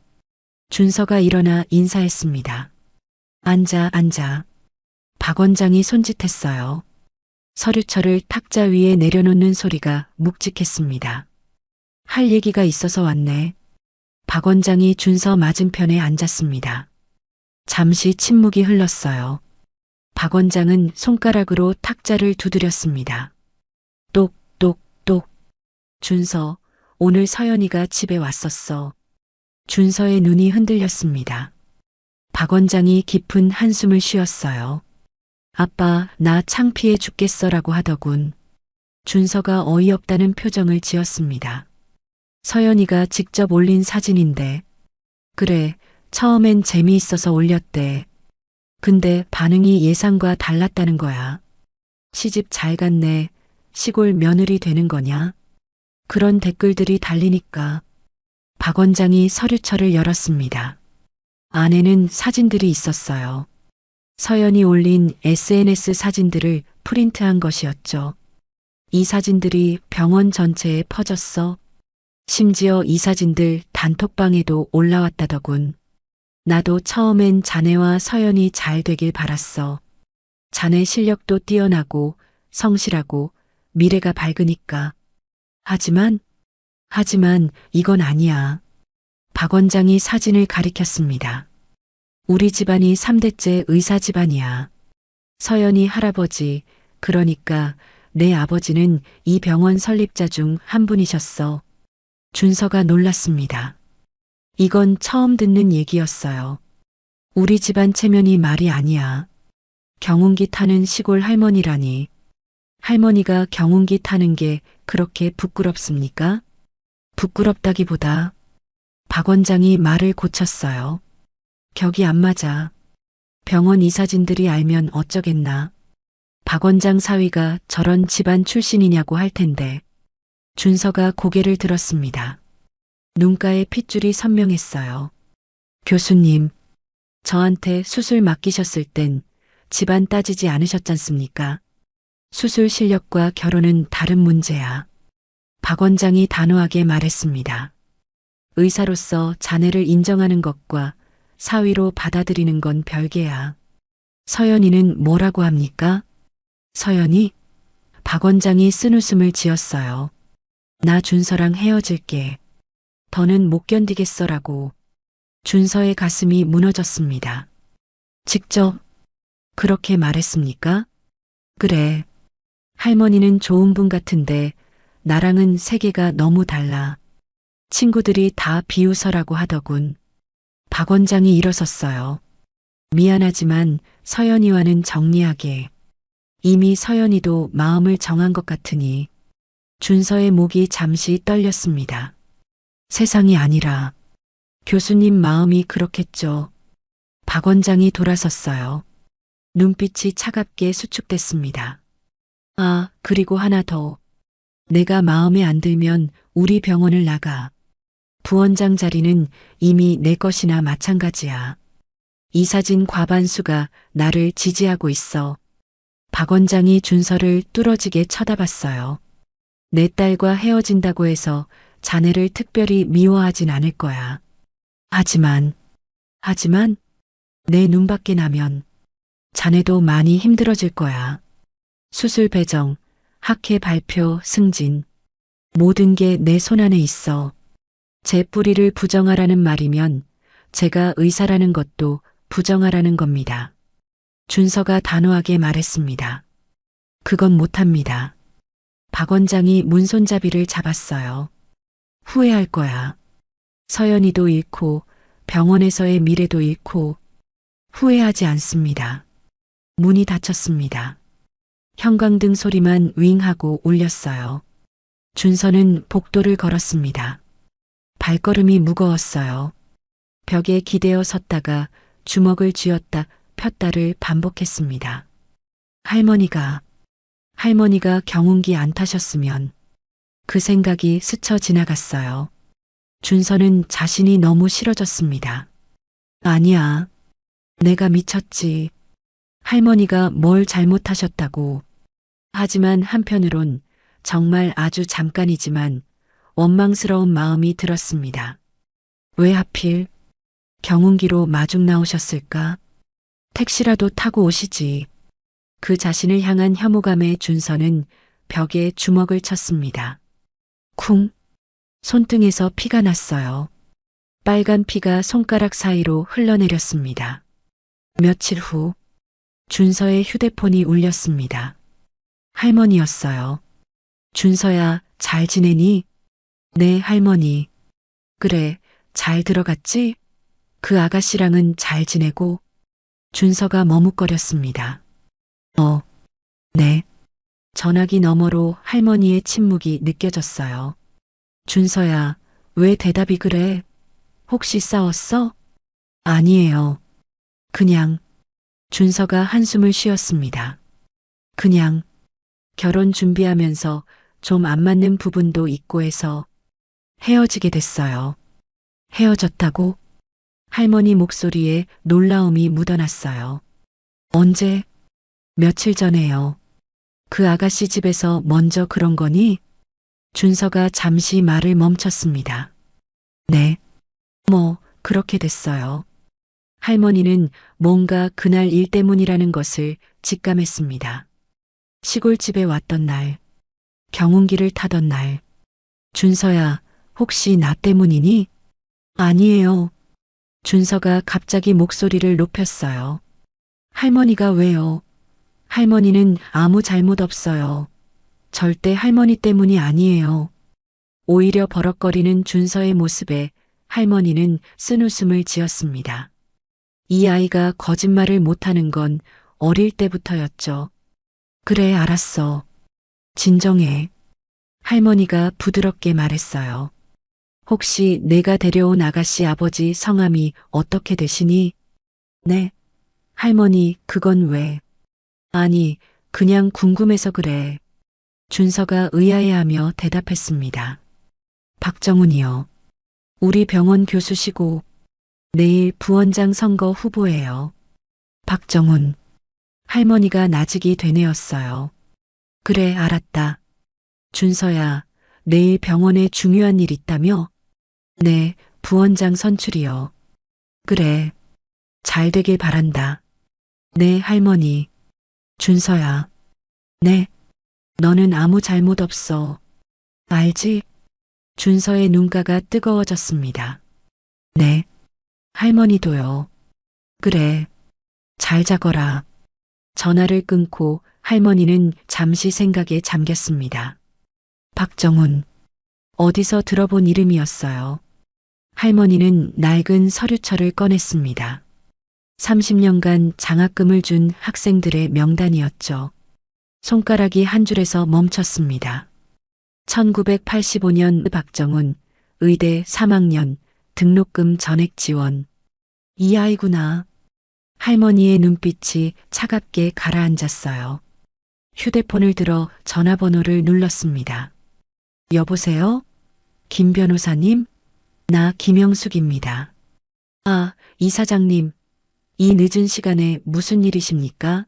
준서가 일어나 인사했습니다. 앉아. 박 원장이 손짓했어요. 서류철을 탁자 위에 내려놓는 소리가 묵직했습니다. 할 얘기가 있어서 왔네. 박 원장이 준서 맞은편에 앉았습니다. 잠시 침묵이 흘렀어요. 박 원장은 손가락으로 탁자를 두드렸습니다. 똑똑똑. 준서, 오늘 서연이가 집에 왔었어. 준서의 눈이 흔들렸습니다. 박 원장이 깊은 한숨을 쉬었어요. 아빠, 나 창피해 죽겠어라고 하더군. 준서가 어이없다는 표정을 지었습니다. 서연이가 직접 올린 사진인데. 그래, 처음엔 재미있어서 올렸대. 근데 반응이 예상과 달랐다는 거야. 시집 잘 갔네. 시골 며느리 되는 거냐? 그런 댓글들이 달리니까. 박 원장이 서류철을 열었습니다. 안에는 사진들이 있었어요. 서연이 올린 SNS 사진들을 프린트한 것이었죠. 이 사진들이 병원 전체에 퍼졌어. 심지어 이 사진들 단톡방에도 올라왔다더군. 나도 처음엔 자네와 서연이 잘 되길 바랐어. 자네 실력도 뛰어나고 성실하고 미래가 밝으니까. 하지만 이건 아니야. 박 원장이 사진을 가리켰습니다. 우리 집안이 3대째 의사 집안이야. 서연이 할아버지, 그러니까 내 아버지는 이 병원 설립자 중 한 분이셨어. 준서가 놀랐습니다. 이건 처음 듣는 얘기였어요. 우리 집안 체면이 말이 아니야. 경운기 타는 시골 할머니라니. 할머니가 경운기 타는 게 그렇게 부끄럽습니까? 부끄럽다기보다 박 원장이 말을 고쳤어요. 격이 안 맞아. 병원 이 사진들이 알면 어쩌겠나. 박 원장 사위가 저런 집안 출신이냐고 할 텐데. 준서가 고개를 들었습니다. 눈가에 핏줄이 선명했어요. 교수님, 저한테 수술 맡기셨을 땐 집안 따지지 않으셨잖습니까? 수술 실력과 결혼은 다른 문제야. 박 원장이 단호하게 말했습니다. 의사로서 자네를 인정하는 것과 사위로 받아들이는 건 별개야. 서연이는 뭐라고 합니까? 서연이? 박 원장이 쓴웃음을 지었어요. 나 준서랑 헤어질게. 더는 못 견디겠어라고. 준서의 가슴이 무너졌습니다. 직접 그렇게 말했습니까? 그래. 할머니는 좋은 분 같은데 나랑은 세계가 너무 달라. 친구들이 다 비웃어라고 하더군. 박 원장이 일어섰어요. 미안하지만 서연이와는 정리하게. 이미 서연이도 마음을 정한 것 같으니. 준서의 목이 잠시 떨렸습니다. 세상이 아니라 교수님 마음이 그렇겠죠. 박 원장이 돌아섰어요. 눈빛이 차갑게 수축됐습니다. 아, 그리고 하나 더. 내가 마음에 안 들면 우리 병원을 나가. 부원장 자리는 이미 내 것이나 마찬가지야. 이 사진 과반수가 나를 지지하고 있어. 박 원장이 준서를 뚫어지게 쳐다봤어요. 내 딸과 헤어진다고 해서 자네를 특별히 미워하진 않을 거야. 하지만 내 눈밖에 나면 자네도 많이 힘들어질 거야. 수술 배정, 학회 발표, 승진. 모든 게 내 손안에 있어. 제 뿌리를 부정하라는 말이면 제가 의사라는 것도 부정하라는 겁니다. 준서가 단호하게 말했습니다. 그건 못합니다. 박 원장이 문손잡이를 잡았어요. 후회할 거야. 서연이도 잃고 병원에서의 미래도 잃고 후회하지 않습니다. 문이 닫혔습니다. 형광등 소리만 윙하고 울렸어요. 준서는 복도를 걸었습니다. 발걸음이 무거웠어요. 벽에 기대어 섰다가 주먹을 쥐었다 폈다를 반복했습니다. 할머니가 경운기 안 타셨으면 그 생각이 스쳐 지나갔어요. 준서는 자신이 너무 싫어졌습니다. 아니야. 내가 미쳤지. 할머니가 뭘 잘못하셨다고. 하지만 한편으론 정말 아주 잠깐이지만 원망스러운 마음이 들었습니다. 왜 하필 경운기로 마중 나오셨을까? 택시라도 타고 오시지. 그 자신을 향한 혐오감에 준서는 벽에 주먹을 쳤습니다. 쿵! 손등에서 피가 났어요. 빨간 피가 손가락 사이로 흘러내렸습니다. 며칠 후 준서의 휴대폰이 울렸습니다. 할머니였어요. 준서야, 잘 지내니? 네, 할머니. 그래, 잘 들어갔지? 그 아가씨랑은 잘 지내고? 준서가 머뭇거렸습니다. 네. 전화기 너머로 할머니의 침묵이 느껴졌어요. 준서야, 왜 대답이 그래? 혹시 싸웠어? 아니에요. 그냥. 준서가 한숨을 쉬었습니다. 그냥 결혼 준비하면서 좀 안 맞는 부분도 있고 해서 헤어지게 됐어요. 헤어졌다고? 할머니 목소리에 놀라움이 묻어났어요. 언제? 며칠 전에요. 그 아가씨 집에서 먼저 그런 거니? 준서가 잠시 말을 멈췄습니다. 네. 뭐, 그렇게 됐어요. 할머니는 뭔가 그날 일 때문이라는 것을 직감했습니다. 시골집에 왔던 날, 경운기를 타던 날, 준서야, 혹시 나 때문이니? 아니에요. 준서가 갑자기 목소리를 높였어요. 할머니가 왜요? 할머니는 아무 잘못 없어요. 절대 할머니 때문이 아니에요. 오히려 버럭거리는 준서의 모습에 할머니는 쓴웃음을 지었습니다. 이 아이가 거짓말을 못하는 건 어릴 때부터였죠. 그래, 알았어. 진정해. 할머니가 부드럽게 말했어요. 혹시 내가 데려온 아가씨 아버지 성함이 어떻게 되시니? 네. 할머니, 그건 왜? 아니, 그냥 궁금해서 그래. 준서가 의아해하며 대답했습니다. 박정훈이요. 우리 병원 교수시고 내일 부원장 선거 후보예요. 박정훈. 할머니가 나직이 되뇌었어요. 그래, 알았다. 준서야, 내일 병원에 중요한 일 있다며? 네, 부원장 선출이요. 그래. 잘 되길 바란다. 네, 할머니. 준서야. 네. 너는 아무 잘못 없어. 알지? 준서의 눈가가 뜨거워졌습니다. 네. 할머니도요. 그래. 잘 자거라. 전화를 끊고 할머니는 잠시 생각에 잠겼습니다. 박정훈. 어디서 들어본 이름이었어요. 할머니는 낡은 서류철을 꺼냈습니다. 30년간 장학금을 준 학생들의 명단이었죠. 손가락이 한 줄에서 멈췄습니다. 1985년 박정훈, 의대 3학년, 등록금 전액 지원. 이 아이구나. 할머니의 눈빛이 차갑게 가라앉았어요. 휴대폰을 들어 전화번호를 눌렀습니다. 여보세요? 김 변호사님? 나 김영숙입니다. 아, 이사장님. 이 늦은 시간에 무슨 일이십니까?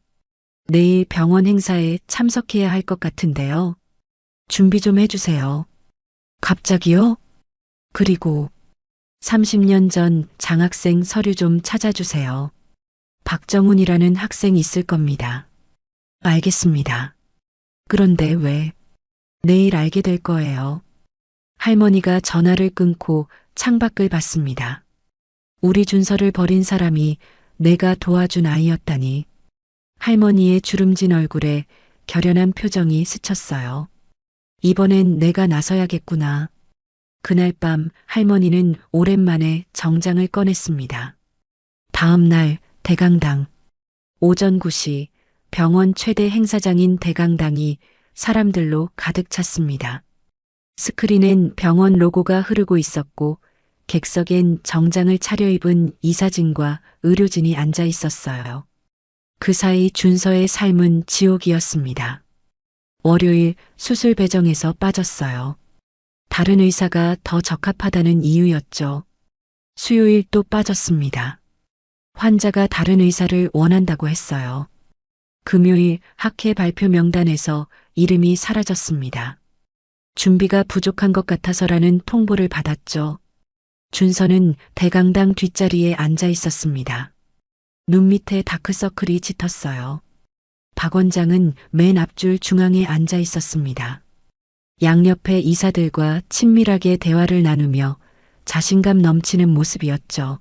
내일 병원 행사에 참석해야 할 것 같은데요. 준비 좀 해주세요. 갑자기요? 그리고 30년 전 장학생 서류 좀 찾아주세요. 박정훈이라는 학생 있을 겁니다. 알겠습니다. 그런데 왜? 내일 알게 될 거예요. 할머니가 전화를 끊고 창밖을 봤습니다. 우리 준서를 버린 사람이 내가 도와준 아이였다니. 할머니의 주름진 얼굴에 결연한 표정이 스쳤어요. 이번엔 내가 나서야겠구나. 그날 밤 할머니는 오랜만에 정장을 꺼냈습니다. 다음 날 대강당. 오전 9시 병원 최대 행사장인 대강당이 사람들로 가득 찼습니다. 스크린엔 병원 로고가 흐르고 있었고 객석엔 정장을 차려입은 이사진과 의료진이 앉아 있었어요. 그 사이 준서의 삶은 지옥이었습니다. 월요일 수술 배정에서 빠졌어요. 다른 의사가 더 적합하다는 이유였죠. 수요일 또 빠졌습니다. 환자가 다른 의사를 원한다고 했어요. 금요일 학회 발표 명단에서 이름이 사라졌습니다. 준비가 부족한 것 같아서라는 통보를 받았죠. 준서는 대강당 뒷자리에 앉아 있었습니다. 눈 밑에 다크서클이 짙었어요. 박 원장은 맨 앞줄 중앙에 앉아 있었습니다. 양옆의 이사들과 친밀하게 대화를 나누며 자신감 넘치는 모습이었죠.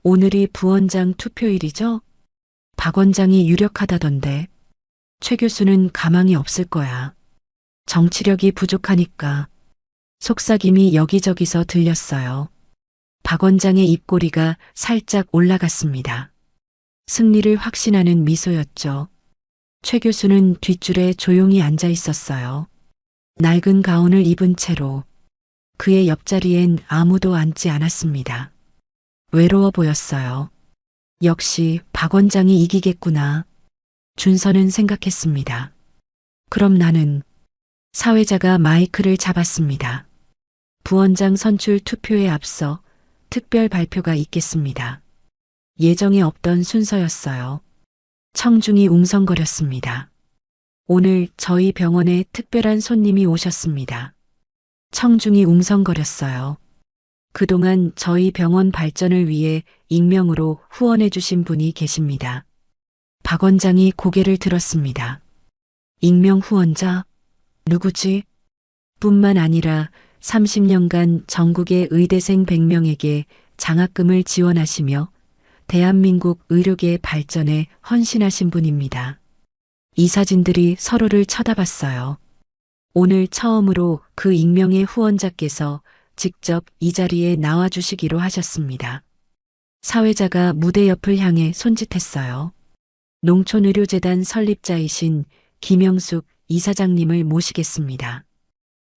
오늘이 부원장 투표일이죠? 박 원장이 유력하다던데. 최 교수는 가망이 없을 거야. 정치력이 부족하니까. 속삭임이 여기저기서 들렸어요. 박 원장의 입꼬리가 살짝 올라갔습니다. 승리를 확신하는 미소였죠. 최 교수는 뒷줄에 조용히 앉아 있었어요. 낡은 가운을 입은 채로. 그의 옆자리엔 아무도 앉지 않았습니다. 외로워 보였어요. 역시 박 원장이 이기겠구나. 준서는 생각했습니다. 그럼 나는. 사회자가 마이크를 잡았습니다. 부원장 선출 투표에 앞서 특별 발표가 있겠습니다. 예정에 없던 순서였어요. 청중이 웅성거렸습니다. 오늘 저희 병원에 특별한 손님이 오셨습니다. 청중이 웅성거렸어요. 그동안 저희 병원 발전을 위해 익명으로 후원해 주신 분이 계십니다. 박 원장이 고개를 들었습니다. 익명 후원자? 누구지? 뿐만 아니라 30년간 전국의 의대생 100명에게 장학금을 지원하시며 대한민국 의료계의 발전에 헌신하신 분입니다. 이 사진들이 서로를 쳐다봤어요. 오늘 처음으로 그 익명의 후원자께서 직접 이 자리에 나와주시기로 하셨습니다. 사회자가 무대 옆을 향해 손짓했어요. 농촌의료재단 설립자이신 김영숙 이사장님을 모시겠습니다.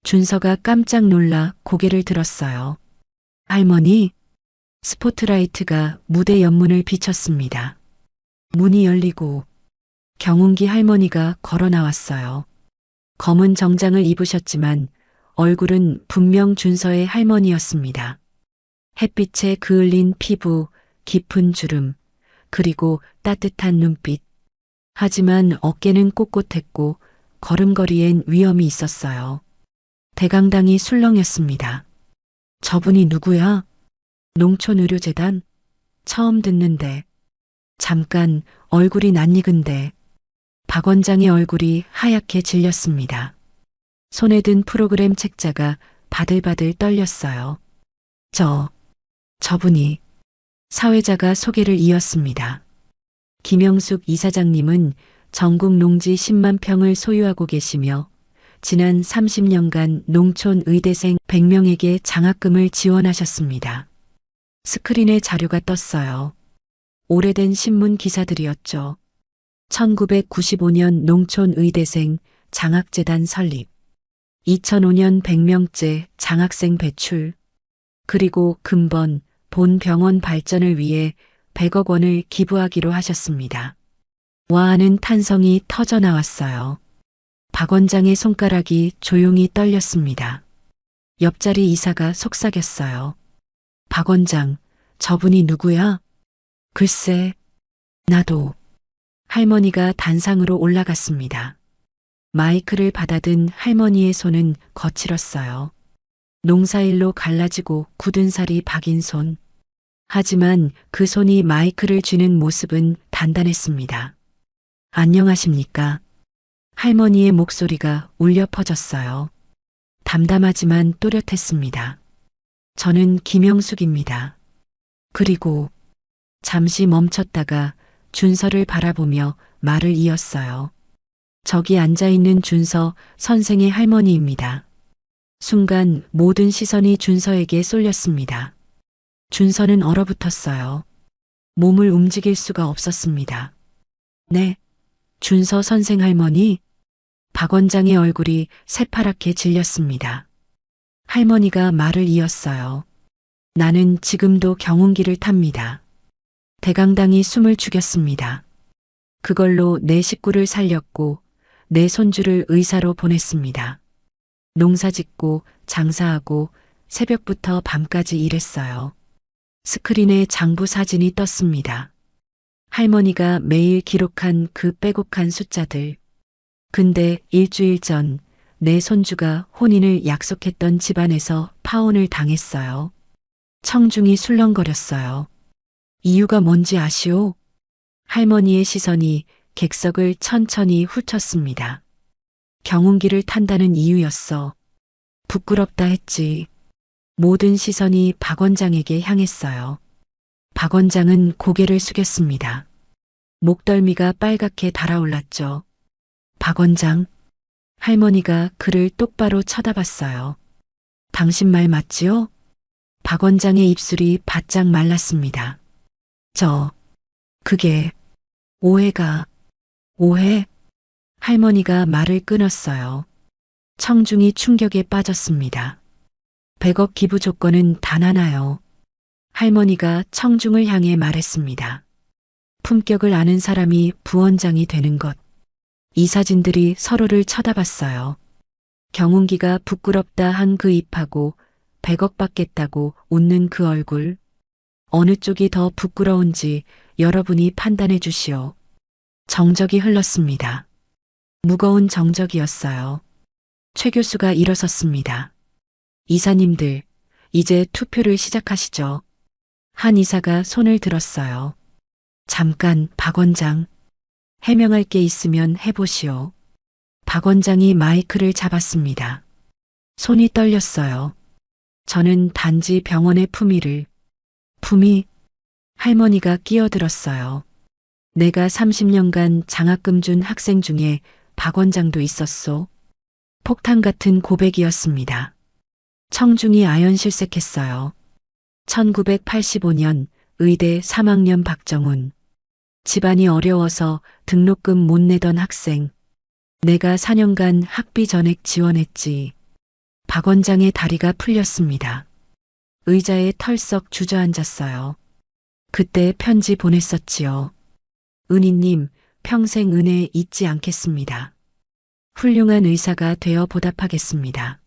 준서가 깜짝 놀라 고개를 들었어요. 할머니, 스포트라이트가 무대 옆문을 비췄습니다. 문이 열리고 경운기 할머니가 걸어 나왔어요. 검은 정장을 입으셨지만 얼굴은 분명 준서의 할머니였습니다. 햇빛에 그을린 피부, 깊은 주름, 그리고 따뜻한 눈빛. 하지만 어깨는 꼿꼿했고 걸음걸이엔 위험이 있었어요. 대강당이 술렁였습니다. 저분이 누구야? 농촌의료재단? 처음 듣는데. 잠깐 얼굴이 낯익은데. 박 원장의 얼굴이 하얗게 질렸습니다. 손에 든 프로그램 책자가 바들바들 떨렸어요. 저분이. 사회자가 소개를 이었습니다. 김영숙 이사장님은 전국 농지 10만 평을 소유하고 계시며 지난 30년간 농촌 의대생 100명에게 장학금을 지원하셨습니다. 스크린에 자료가 떴어요. 오래된 신문 기사들이었죠. 1995년 농촌 의대생 장학재단 설립, 2005년 100명째 장학생 배출, 그리고 금번 본 병원 발전을 위해 100억 원을 기부하기로 하셨습니다. 와 하는 탄성이 터져 나왔어요. 박 원장의 손가락이 조용히 떨렸습니다. 옆자리 이사가 속삭였어요. 박 원장, 저분이 누구야? 글쎄, 나도. 할머니가 단상으로 올라갔습니다. 마이크를 받아든 할머니의 손은 거칠었어요. 농사일로 갈라지고 굳은 살이 박인 손. 하지만 그 손이 마이크를 쥐는 모습은 단단했습니다. 안녕하십니까? 할머니의 목소리가 울려 퍼졌어요. 담담하지만 또렷했습니다. 저는 김영숙입니다. 그리고 잠시 멈췄다가 준서를 바라보며 말을 이었어요. 저기 앉아있는 준서 선생의 할머니입니다. 순간 모든 시선이 준서에게 쏠렸습니다. 준서는 얼어붙었어요. 몸을 움직일 수가 없었습니다. 네, 준서 선생 할머니? 박 원장의 얼굴이 새파랗게 질렸습니다. 할머니가 말을 이었어요. 나는 지금도 경운기를 탑니다. 대강당이 숨을 죽였습니다. 그걸로 내 식구를 살렸고 내 손주를 의사로 보냈습니다. 농사 짓고 장사하고 새벽부터 밤까지 일했어요. 스크린에 장부 사진이 떴습니다. 할머니가 매일 기록한 그 빼곡한 숫자들. 근데 일주일 전 내 손주가 혼인을 약속했던 집안에서 파혼을 당했어요. 청중이 술렁거렸어요. 이유가 뭔지 아시오? 할머니의 시선이 객석을 천천히 훑었습니다. 경운기를 탄다는 이유였어. 부끄럽다 했지. 모든 시선이 박 원장에게 향했어요. 박 원장은 고개를 숙였습니다. 목덜미가 빨갛게 달아올랐죠. 박 원장. 할머니가 그를 똑바로 쳐다봤어요. 당신 말 맞지요? 박 원장의 입술이 바짝 말랐습니다. 그게 오해가. 오해? 할머니가 말을 끊었어요. 청중이 충격에 빠졌습니다. 100억 기부 조건은 단 하나요. 할머니가 청중을 향해 말했습니다. 품격을 아는 사람이 부원장이 되는 것. 이 사진들이 서로를 쳐다봤어요. 경운기가 부끄럽다 한 그 입하고 100억 받겠다고 웃는 그 얼굴. 어느 쪽이 더 부끄러운지 여러분이 판단해 주시오. 정적이 흘렀습니다. 무거운 정적이었어요. 최 교수가 일어섰습니다. 이사님들, 이제 투표를 시작하시죠. 한 이사가 손을 들었어요. 잠깐, 박 원장. 해명할 게 있으면 해보시오. 박 원장이 마이크를 잡았습니다. 손이 떨렸어요. 저는 단지 병원의 품위, 할머니가 끼어들었어요. 내가 30년간 장학금 준 학생 중에 박 원장도 있었소. 폭탄 같은 고백이었습니다. 청중이 아연실색했어요. 1985년 의대 3학년 박정훈. 집안이 어려워서 등록금 못 내던 학생. 내가 4년간 학비 전액 지원했지. 박 원장의 다리가 풀렸습니다. 의자에 털썩 주저앉았어요. 그때 편지 보냈었지요. 은희님, 평생 은혜 잊지 않겠습니다. 훌륭한 의사가 되어 보답하겠습니다.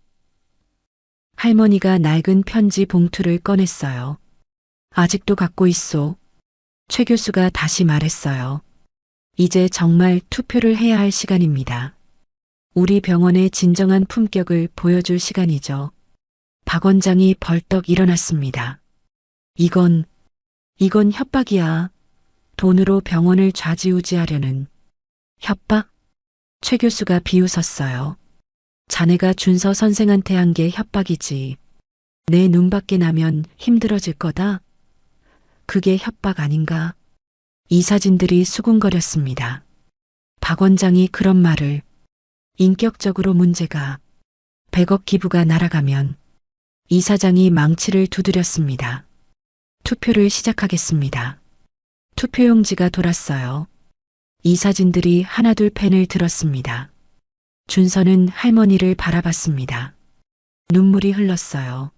할머니가 낡은 편지 봉투를 꺼냈어요. 아직도 갖고 있소. 최 교수가 다시 말했어요. 이제 정말 투표를 해야 할 시간입니다. 우리 병원의 진정한 품격을 보여줄 시간이죠. 박 원장이 벌떡 일어났습니다. 이건 협박이야. 돈으로 병원을 좌지우지하려는 협박? 최 교수가 비웃었어요. 자네가 준서 선생한테 한 게 협박이지. 내 눈밖에 나면 힘들어질 거다. 그게 협박 아닌가? 이사진들이 수군거렸습니다. 박 원장이 그런 말을. 인격적으로 문제가 100억 기부가 날아가면 이사장이 망치를 두드렸습니다. 투표를 시작하겠습니다. 투표용지가 돌았어요. 이사진들이 하나둘 펜을 들었습니다. 준서는 할머니를 바라봤습니다. 눈물이 흘렀어요.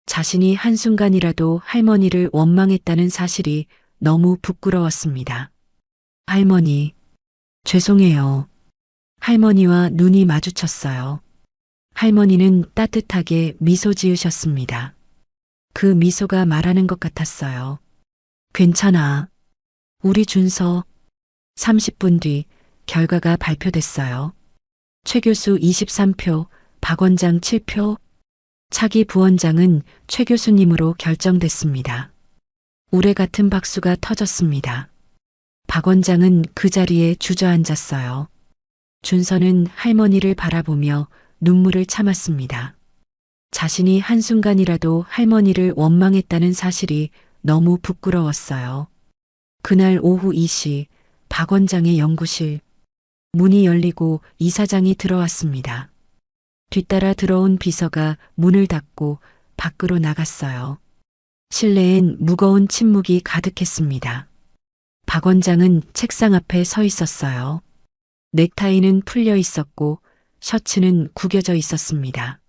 자신이 한순간이라도 할머니를 원망했다는 사실이 너무 부끄러웠습니다. 할머니, 죄송해요. 할머니와 눈이 마주쳤어요. 할머니는 따뜻하게 미소 지으셨습니다. 그 미소가 말하는 것 같았어요. 괜찮아. 우리 준서. 30분 뒤 결과가 발표됐어요. 최 교수 23표, 박 원장 7표, 차기 부원장은 최 교수님으로 결정됐습니다. 우레 같은 박수가 터졌습니다. 박 원장은 그 자리에 주저앉았어요. 준서는 할머니를 바라보며 눈물을 참았습니다. 자신이 한순간이라도 할머니를 원망했다는 사실이 너무 부끄러웠어요. 그날 오후 2시 박 원장의 연구실. 문이 열리고 이사장이 들어왔습니다. 뒤따라 들어온 비서가 문을 닫고 밖으로 나갔어요. 실내엔 무거운 침묵이 가득했습니다. 박 원장은 책상 앞에 서 있었어요. 넥타이는 풀려 있었고 셔츠는 구겨져 있었습니다.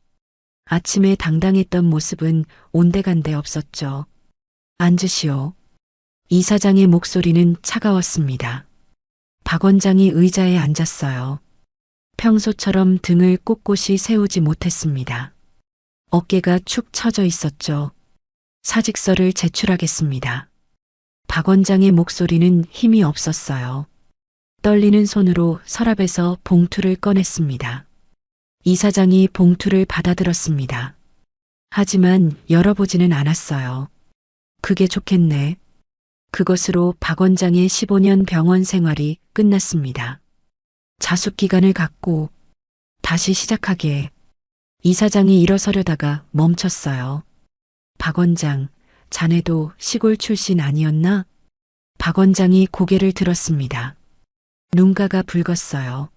아침에 당당했던 모습은 온데간데 없었죠. 앉으시오. 이사장의 목소리는 차가웠습니다. 박 원장이 의자에 앉았어요. 평소처럼 등을 꼿꼿이 세우지 못했습니다. 어깨가 축 처져 있었죠. 사직서를 제출하겠습니다. 박 원장의 목소리는 힘이 없었어요. 떨리는 손으로 서랍에서 봉투를 꺼냈습니다. 이사장이 봉투를 받아들었습니다. 하지만 열어보지는 않았어요. 그게 좋겠네. 그것으로 박 원장의 15년 병원 생활이 끝났습니다. 자숙 기간을 갖고 다시 시작하게. 이사장이 일어서려다가 멈췄어요. 박 원장, 자네도 시골 출신 아니었나? 박 원장이 고개를 들었습니다. 눈가가 붉었어요.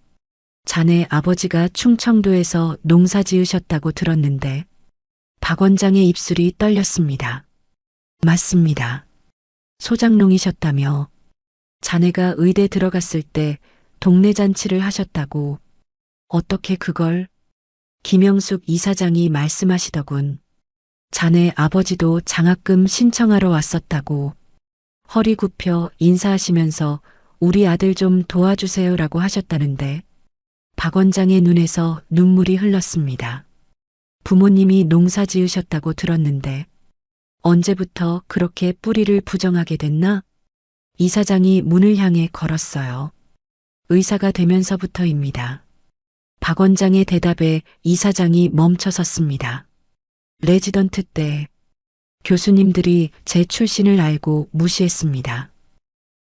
자네 아버지가 충청도에서 농사 지으셨다고 들었는데. 박 원장의 입술이 떨렸습니다. 맞습니다. 소장농이셨다며. 자네가 의대 들어갔을 때 동네 잔치를 하셨다고. 어떻게 그걸? 김영숙 이사장이 말씀하시더군. 자네 아버지도 장학금 신청하러 왔었다고. 허리 굽혀 인사하시면서 우리 아들 좀 도와주세요라고 하셨다는데. 박 원장의 눈에서 눈물이 흘렀습니다. 부모님이 농사 지으셨다고 들었는데 언제부터 그렇게 뿌리를 부정하게 됐나? 이사장이 문을 향해 걸었어요. 의사가 되면서부터입니다. 박 원장의 대답에 이사장이 멈춰섰습니다. 레지던트 때 교수님들이 제 출신을 알고 무시했습니다.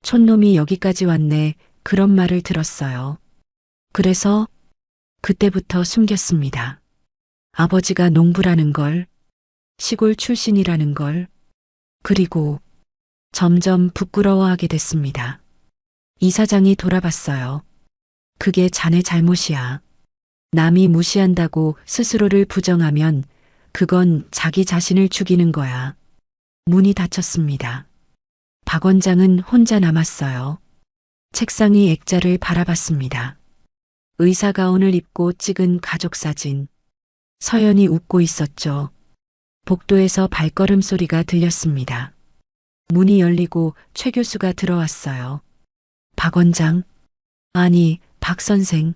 촌놈이 여기까지 왔네, 그런 말을 들었어요. 그래서 그때부터 숨겼습니다. 아버지가 농부라는 걸, 시골 출신이라는 걸, 그리고 점점 부끄러워하게 됐습니다. 이사장이 돌아봤어요. 그게 자네 잘못이야. 남이 무시한다고 스스로를 부정하면 그건 자기 자신을 죽이는 거야. 문이 닫혔습니다. 박 원장은 혼자 남았어요. 책상 위 액자를 바라봤습니다. 의사 가운을 입고 찍은 가족 사진. 서연이 웃고 있었죠. 복도에서 발걸음 소리가 들렸습니다. 문이 열리고 최 교수가 들어왔어요. 박 원장. 아니, 박 선생.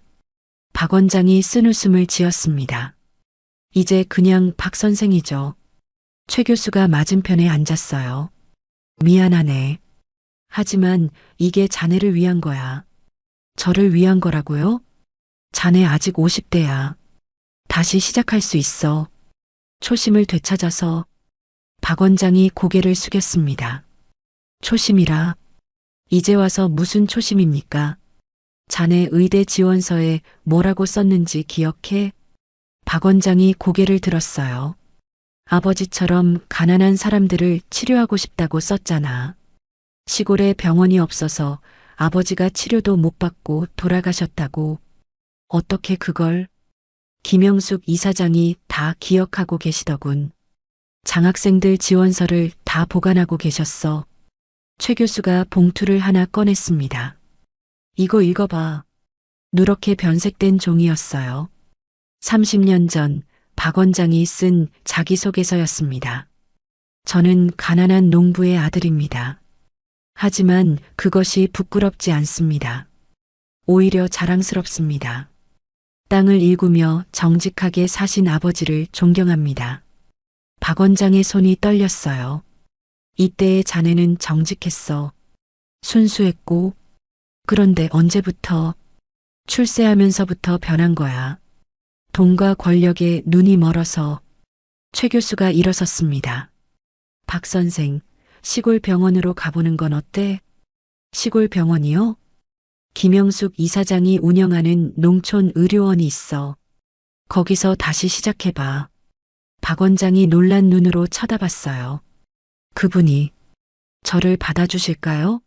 박 원장이 쓴웃음을 지었습니다. 이제 그냥 박 선생이죠. 최 교수가 맞은편에 앉았어요. 미안하네. 하지만 이게 자네를 위한 거야. 저를 위한 거라고요? 자네 아직 50대야. 다시 시작할 수 있어. 초심을 되찾아서. 박 원장이 고개를 숙였습니다. 초심이라. 이제 와서 무슨 초심입니까? 자네 의대 지원서에 뭐라고 썼는지 기억해? 박 원장이 고개를 들었어요. 아버지처럼 가난한 사람들을 치료하고 싶다고 썼잖아. 시골에 병원이 없어서 아버지가 치료도 못 받고 돌아가셨다고. 어떻게 그걸? 김영숙 이사장이 다 기억하고 계시더군. 장학생들 지원서를 다 보관하고 계셨어. 최 교수가 봉투를 하나 꺼냈습니다. 이거 읽어봐. 누렇게 변색된 종이였어요. 30년 전 박 원장이 쓴 자기소개서였습니다. 저는 가난한 농부의 아들입니다. 하지만 그것이 부끄럽지 않습니다. 오히려 자랑스럽습니다. 땅을 일구며 정직하게 사신 아버지를 존경합니다. 박 원장의 손이 떨렸어요. 이때의 자네는 정직했어. 순수했고, 그런데 언제부터, 출세하면서부터 변한 거야. 돈과 권력에 눈이 멀어서. 최 교수가 일어섰습니다. 박 선생, 시골 병원으로 가보는 건 어때? 시골 병원이요? 김영숙 이사장이 운영하는 농촌 의료원이 있어. 거기서 다시 시작해봐. 박 원장이 놀란 눈으로 쳐다봤어요. 그분이 저를 받아주실까요?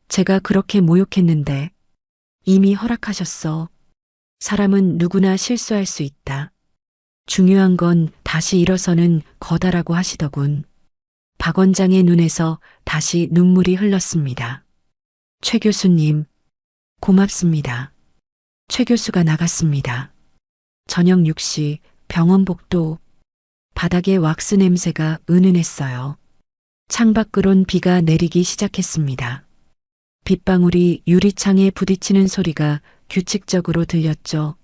제가 그렇게 모욕했는데. 이미 허락하셨어. 사람은 누구나 실수할 수 있다. 중요한 건 다시 일어서는 거다라고 하시더군. 박 원장의 눈에서 다시 눈물이 흘렀습니다. 최 교수님, 고맙습니다. 최 교수가 나갔습니다. 저녁 6시 병원 복도. 바닥에 왁스 냄새가 은은했어요. 창밖으론 비가 내리기 시작했습니다. 빗방울이 유리창에 부딪히는 소리가 규칙적으로 들렸죠.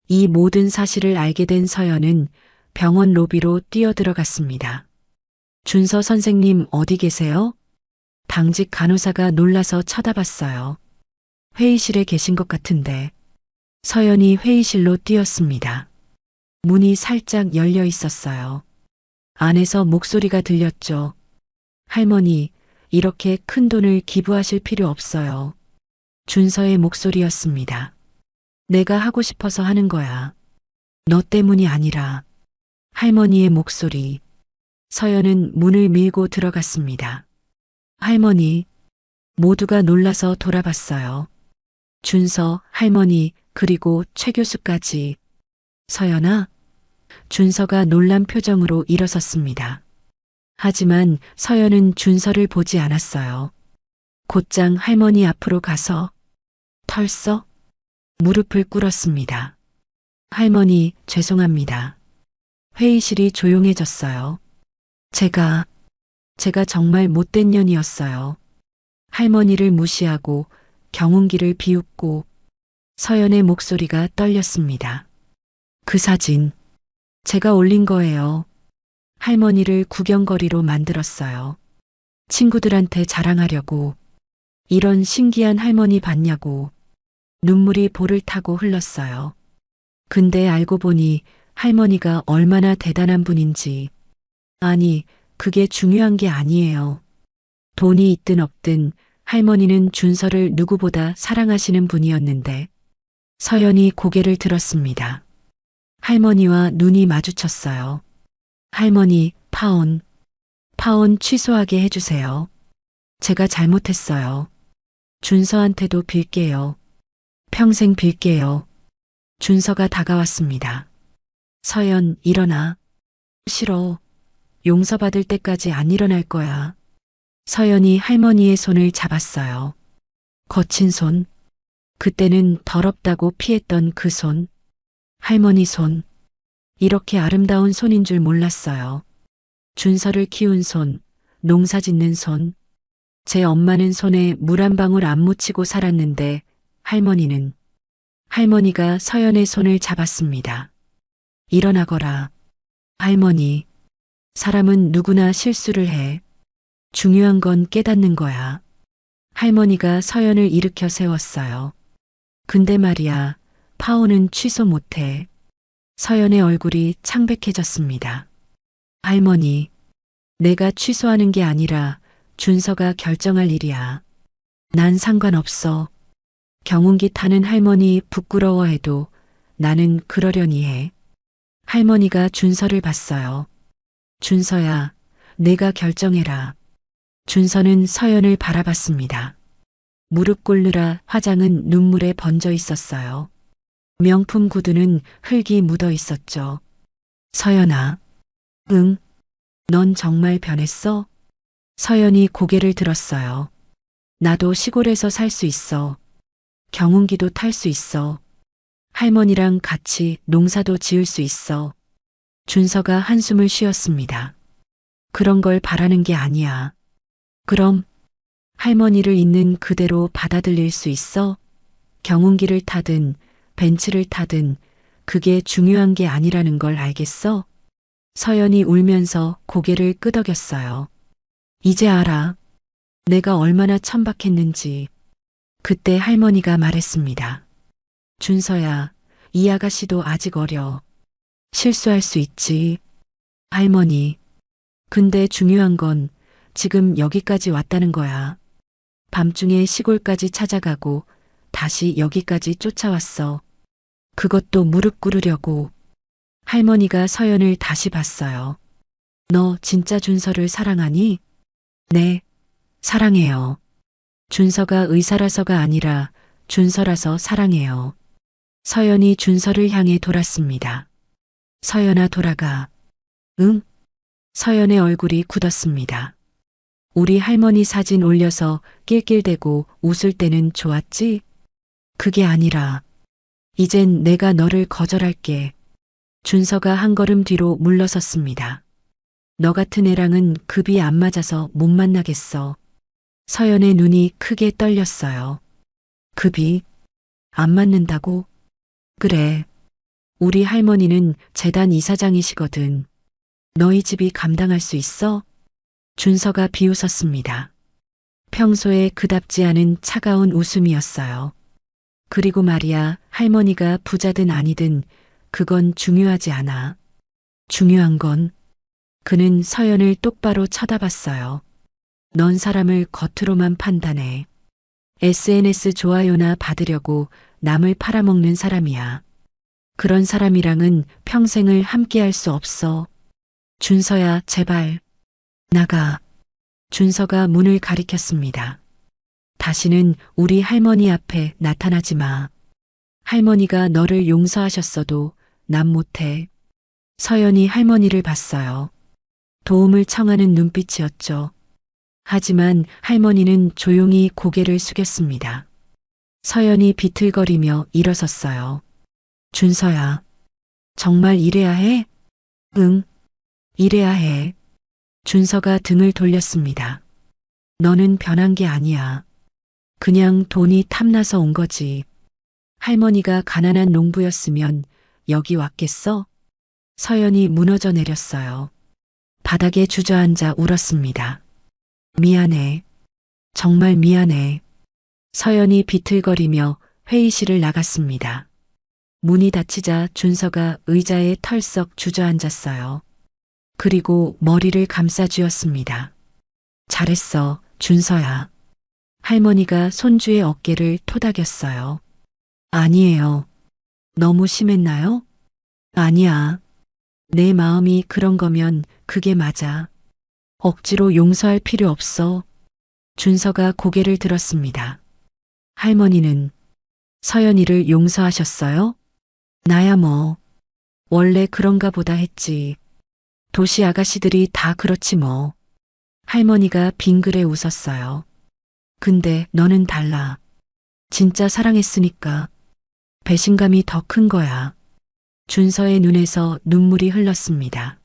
이 모든 사실을 알게 된 서연은 병원 로비로 뛰어들어갔습니다. 준서 선생님 어디 계세요? 당직 간호사가 놀라서 쳐다봤어요. 회의실에 계신 것 같은데. 서연이 회의실로 뛰었습니다. 문이 살짝 열려 있었어요. 안에서 목소리가 들렸죠. 할머니, 이렇게 큰 돈을 기부하실 필요 없어요. 준서의 목소리였습니다. 내가 하고 싶어서 하는 거야. 너 때문이 아니라. 할머니의 목소리. 서연은 문을 밀고 들어갔습니다. 할머니. 모두가 놀라서 돌아봤어요. 준서, 할머니, 그리고 최 교수까지. 서연아? 준서가 놀란 표정으로 일어섰습니다. 하지만 서연은 준서를 보지 않았어요. 곧장 할머니 앞으로 가서 털썩 무릎을 꿇었습니다. 할머니, 죄송합니다. 회의실이 조용해졌어요. 제가 정말 못된 년이었어요. 할머니를 무시하고 경운기를 비웃고. 서연의 목소리가 떨렸습니다. 그 사진 제가 올린 거예요. 할머니를 구경거리로 만들었어요. 친구들한테 자랑하려고. 이런 신기한 할머니 봤냐고. 눈물이 볼을 타고 흘렀어요. 근데 알고 보니 할머니가 얼마나 대단한 분인지. 아니, 그게 중요한 게 아니에요. 돈이 있든 없든 할머니는 준서를 누구보다 사랑하시는 분이었는데. 서연이 고개를 들었습니다. 할머니와 눈이 마주쳤어요. 할머니, 파혼 취소하게 해주세요. 제가 잘못했어요. 준서한테도 빌게요. 평생 빌게요. 준서가 다가왔습니다. 서연, 일어나. 싫어. 용서받을 때까지 안 일어날 거야. 서연이 할머니의 손을 잡았어요. 거친 손. 그때는 더럽다고 피했던 그 손. 할머니 손. 이렇게 아름다운 손인 줄 몰랐어요. 준서를 키운 손, 농사 짓는 손. 제 엄마는 손에 물 한 방울 안 묻히고 살았는데 할머니가 서연의 손을 잡았습니다. 일어나거라. 할머니, 사람은 누구나 실수를 해. 중요한 건 깨닫는 거야. 할머니가 서연을 일으켜 세웠어요. 근데 말이야, 파혼은 취소 못해. 서연의 얼굴이 창백해졌습니다. 할머니, 내가 취소하는 게 아니라 준서가 결정할 일이야. 난 상관없어. 경운기 타는 할머니 부끄러워해도 나는 그러려니 해. 할머니가 준서를 봤어요. 준서야, 내가 결정해라. 준서는 서연을 바라봤습니다. 무릎 꿇느라 화장은 눈물에 번져 있었어요. 명품 구두는 흙이 묻어 있었죠. 서연아. 응? 넌 정말 변했어? 서연이 고개를 들었어요. 나도 시골에서 살 수 있어. 경운기도 탈 수 있어. 할머니랑 같이 농사도 지을 수 있어. 준서가 한숨을 쉬었습니다. 그런 걸 바라는 게 아니야. 그럼 할머니를 있는 그대로 받아들일 수 있어? 경운기를 타든 벤츠를 타든 그게 중요한 게 아니라는 걸 알겠어? 서연이 울면서 고개를 끄덕였어요. 이제 알아. 내가 얼마나 천박했는지. 그때 할머니가 말했습니다. 준서야, 이 아가씨도 아직 어려. 실수할 수 있지. 할머니. 근데 중요한 건 지금 여기까지 왔다는 거야. 밤중에 시골까지 찾아가고 다시 여기까지 쫓아왔어. 그것도 무릎 꿇으려고. 할머니가 서연을 다시 봤어요. 너 진짜 준서를 사랑하니? 네, 사랑해요. 준서가 의사라서가 아니라 준서라서 사랑해요. 서연이 준서를 향해 돌았습니다. 서연아, 돌아가. 응? 서연의 얼굴이 굳었습니다. 우리 할머니 사진 올려서 낄낄대고 웃을 때는 좋았지? 그게 아니라 이젠 내가 너를 거절할게. 준서가 한 걸음 뒤로 물러섰습니다. 너 같은 애랑은 급이 안 맞아서 못 만나겠어. 서연의 눈이 크게 떨렸어요. 급이 안 맞는다고? 그래. 우리 할머니는 재단 이사장이시거든. 너희 집이 감당할 수 있어? 준서가 비웃었습니다. 평소에 그답지 않은 차가운 웃음이었어요. 그리고 말이야, 할머니가 부자든 아니든 그건 중요하지 않아. 중요한 건 그는 서연을 똑바로 쳐다봤어요. 넌 사람을 겉으로만 판단해. SNS 좋아요나 받으려고 남을 팔아먹는 사람이야. 그런 사람이랑은 평생을 함께할 수 없어. 준서야, 제발. 나가. 준서가 문을 가리켰습니다. 다시는 우리 할머니 앞에 나타나지 마. 할머니가 너를 용서하셨어도 난 못해. 서연이 할머니를 봤어요. 도움을 청하는 눈빛이었죠. 하지만 할머니는 조용히 고개를 숙였습니다. 서연이 비틀거리며 일어섰어요. 준서야, 정말 이래야 해? 응, 이래야 해. 준서가 등을 돌렸습니다. 너는 변한 게 아니야. 그냥 돈이 탐나서 온 거지. 할머니가 가난한 농부였으면 여기 왔겠어? 서연이 무너져 내렸어요. 바닥에 주저앉아 울었습니다. 미안해. 정말 미안해. 서연이 비틀거리며 회의실을 나갔습니다. 문이 닫히자 준서가 의자에 털썩 주저앉았어요. 그리고 머리를 감싸쥐었습니다. 잘했어, 준서야. 할머니가 손주의 어깨를 토닥였어요. 아니에요. 너무 심했나요? 아니야. 내 마음이 그런 거면 그게 맞아. 억지로 용서할 필요 없어. 준서가 고개를 들었습니다. 할머니는 서연이를 용서하셨어요? 나야 뭐. 원래 그런가 보다 했지. 도시 아가씨들이 다 그렇지 뭐. 할머니가 빙그레 웃었어요. 근데 너는 달라. 진짜 사랑했으니까. 배신감이 더 큰 거야. 준서의 눈에서 눈물이 흘렀습니다.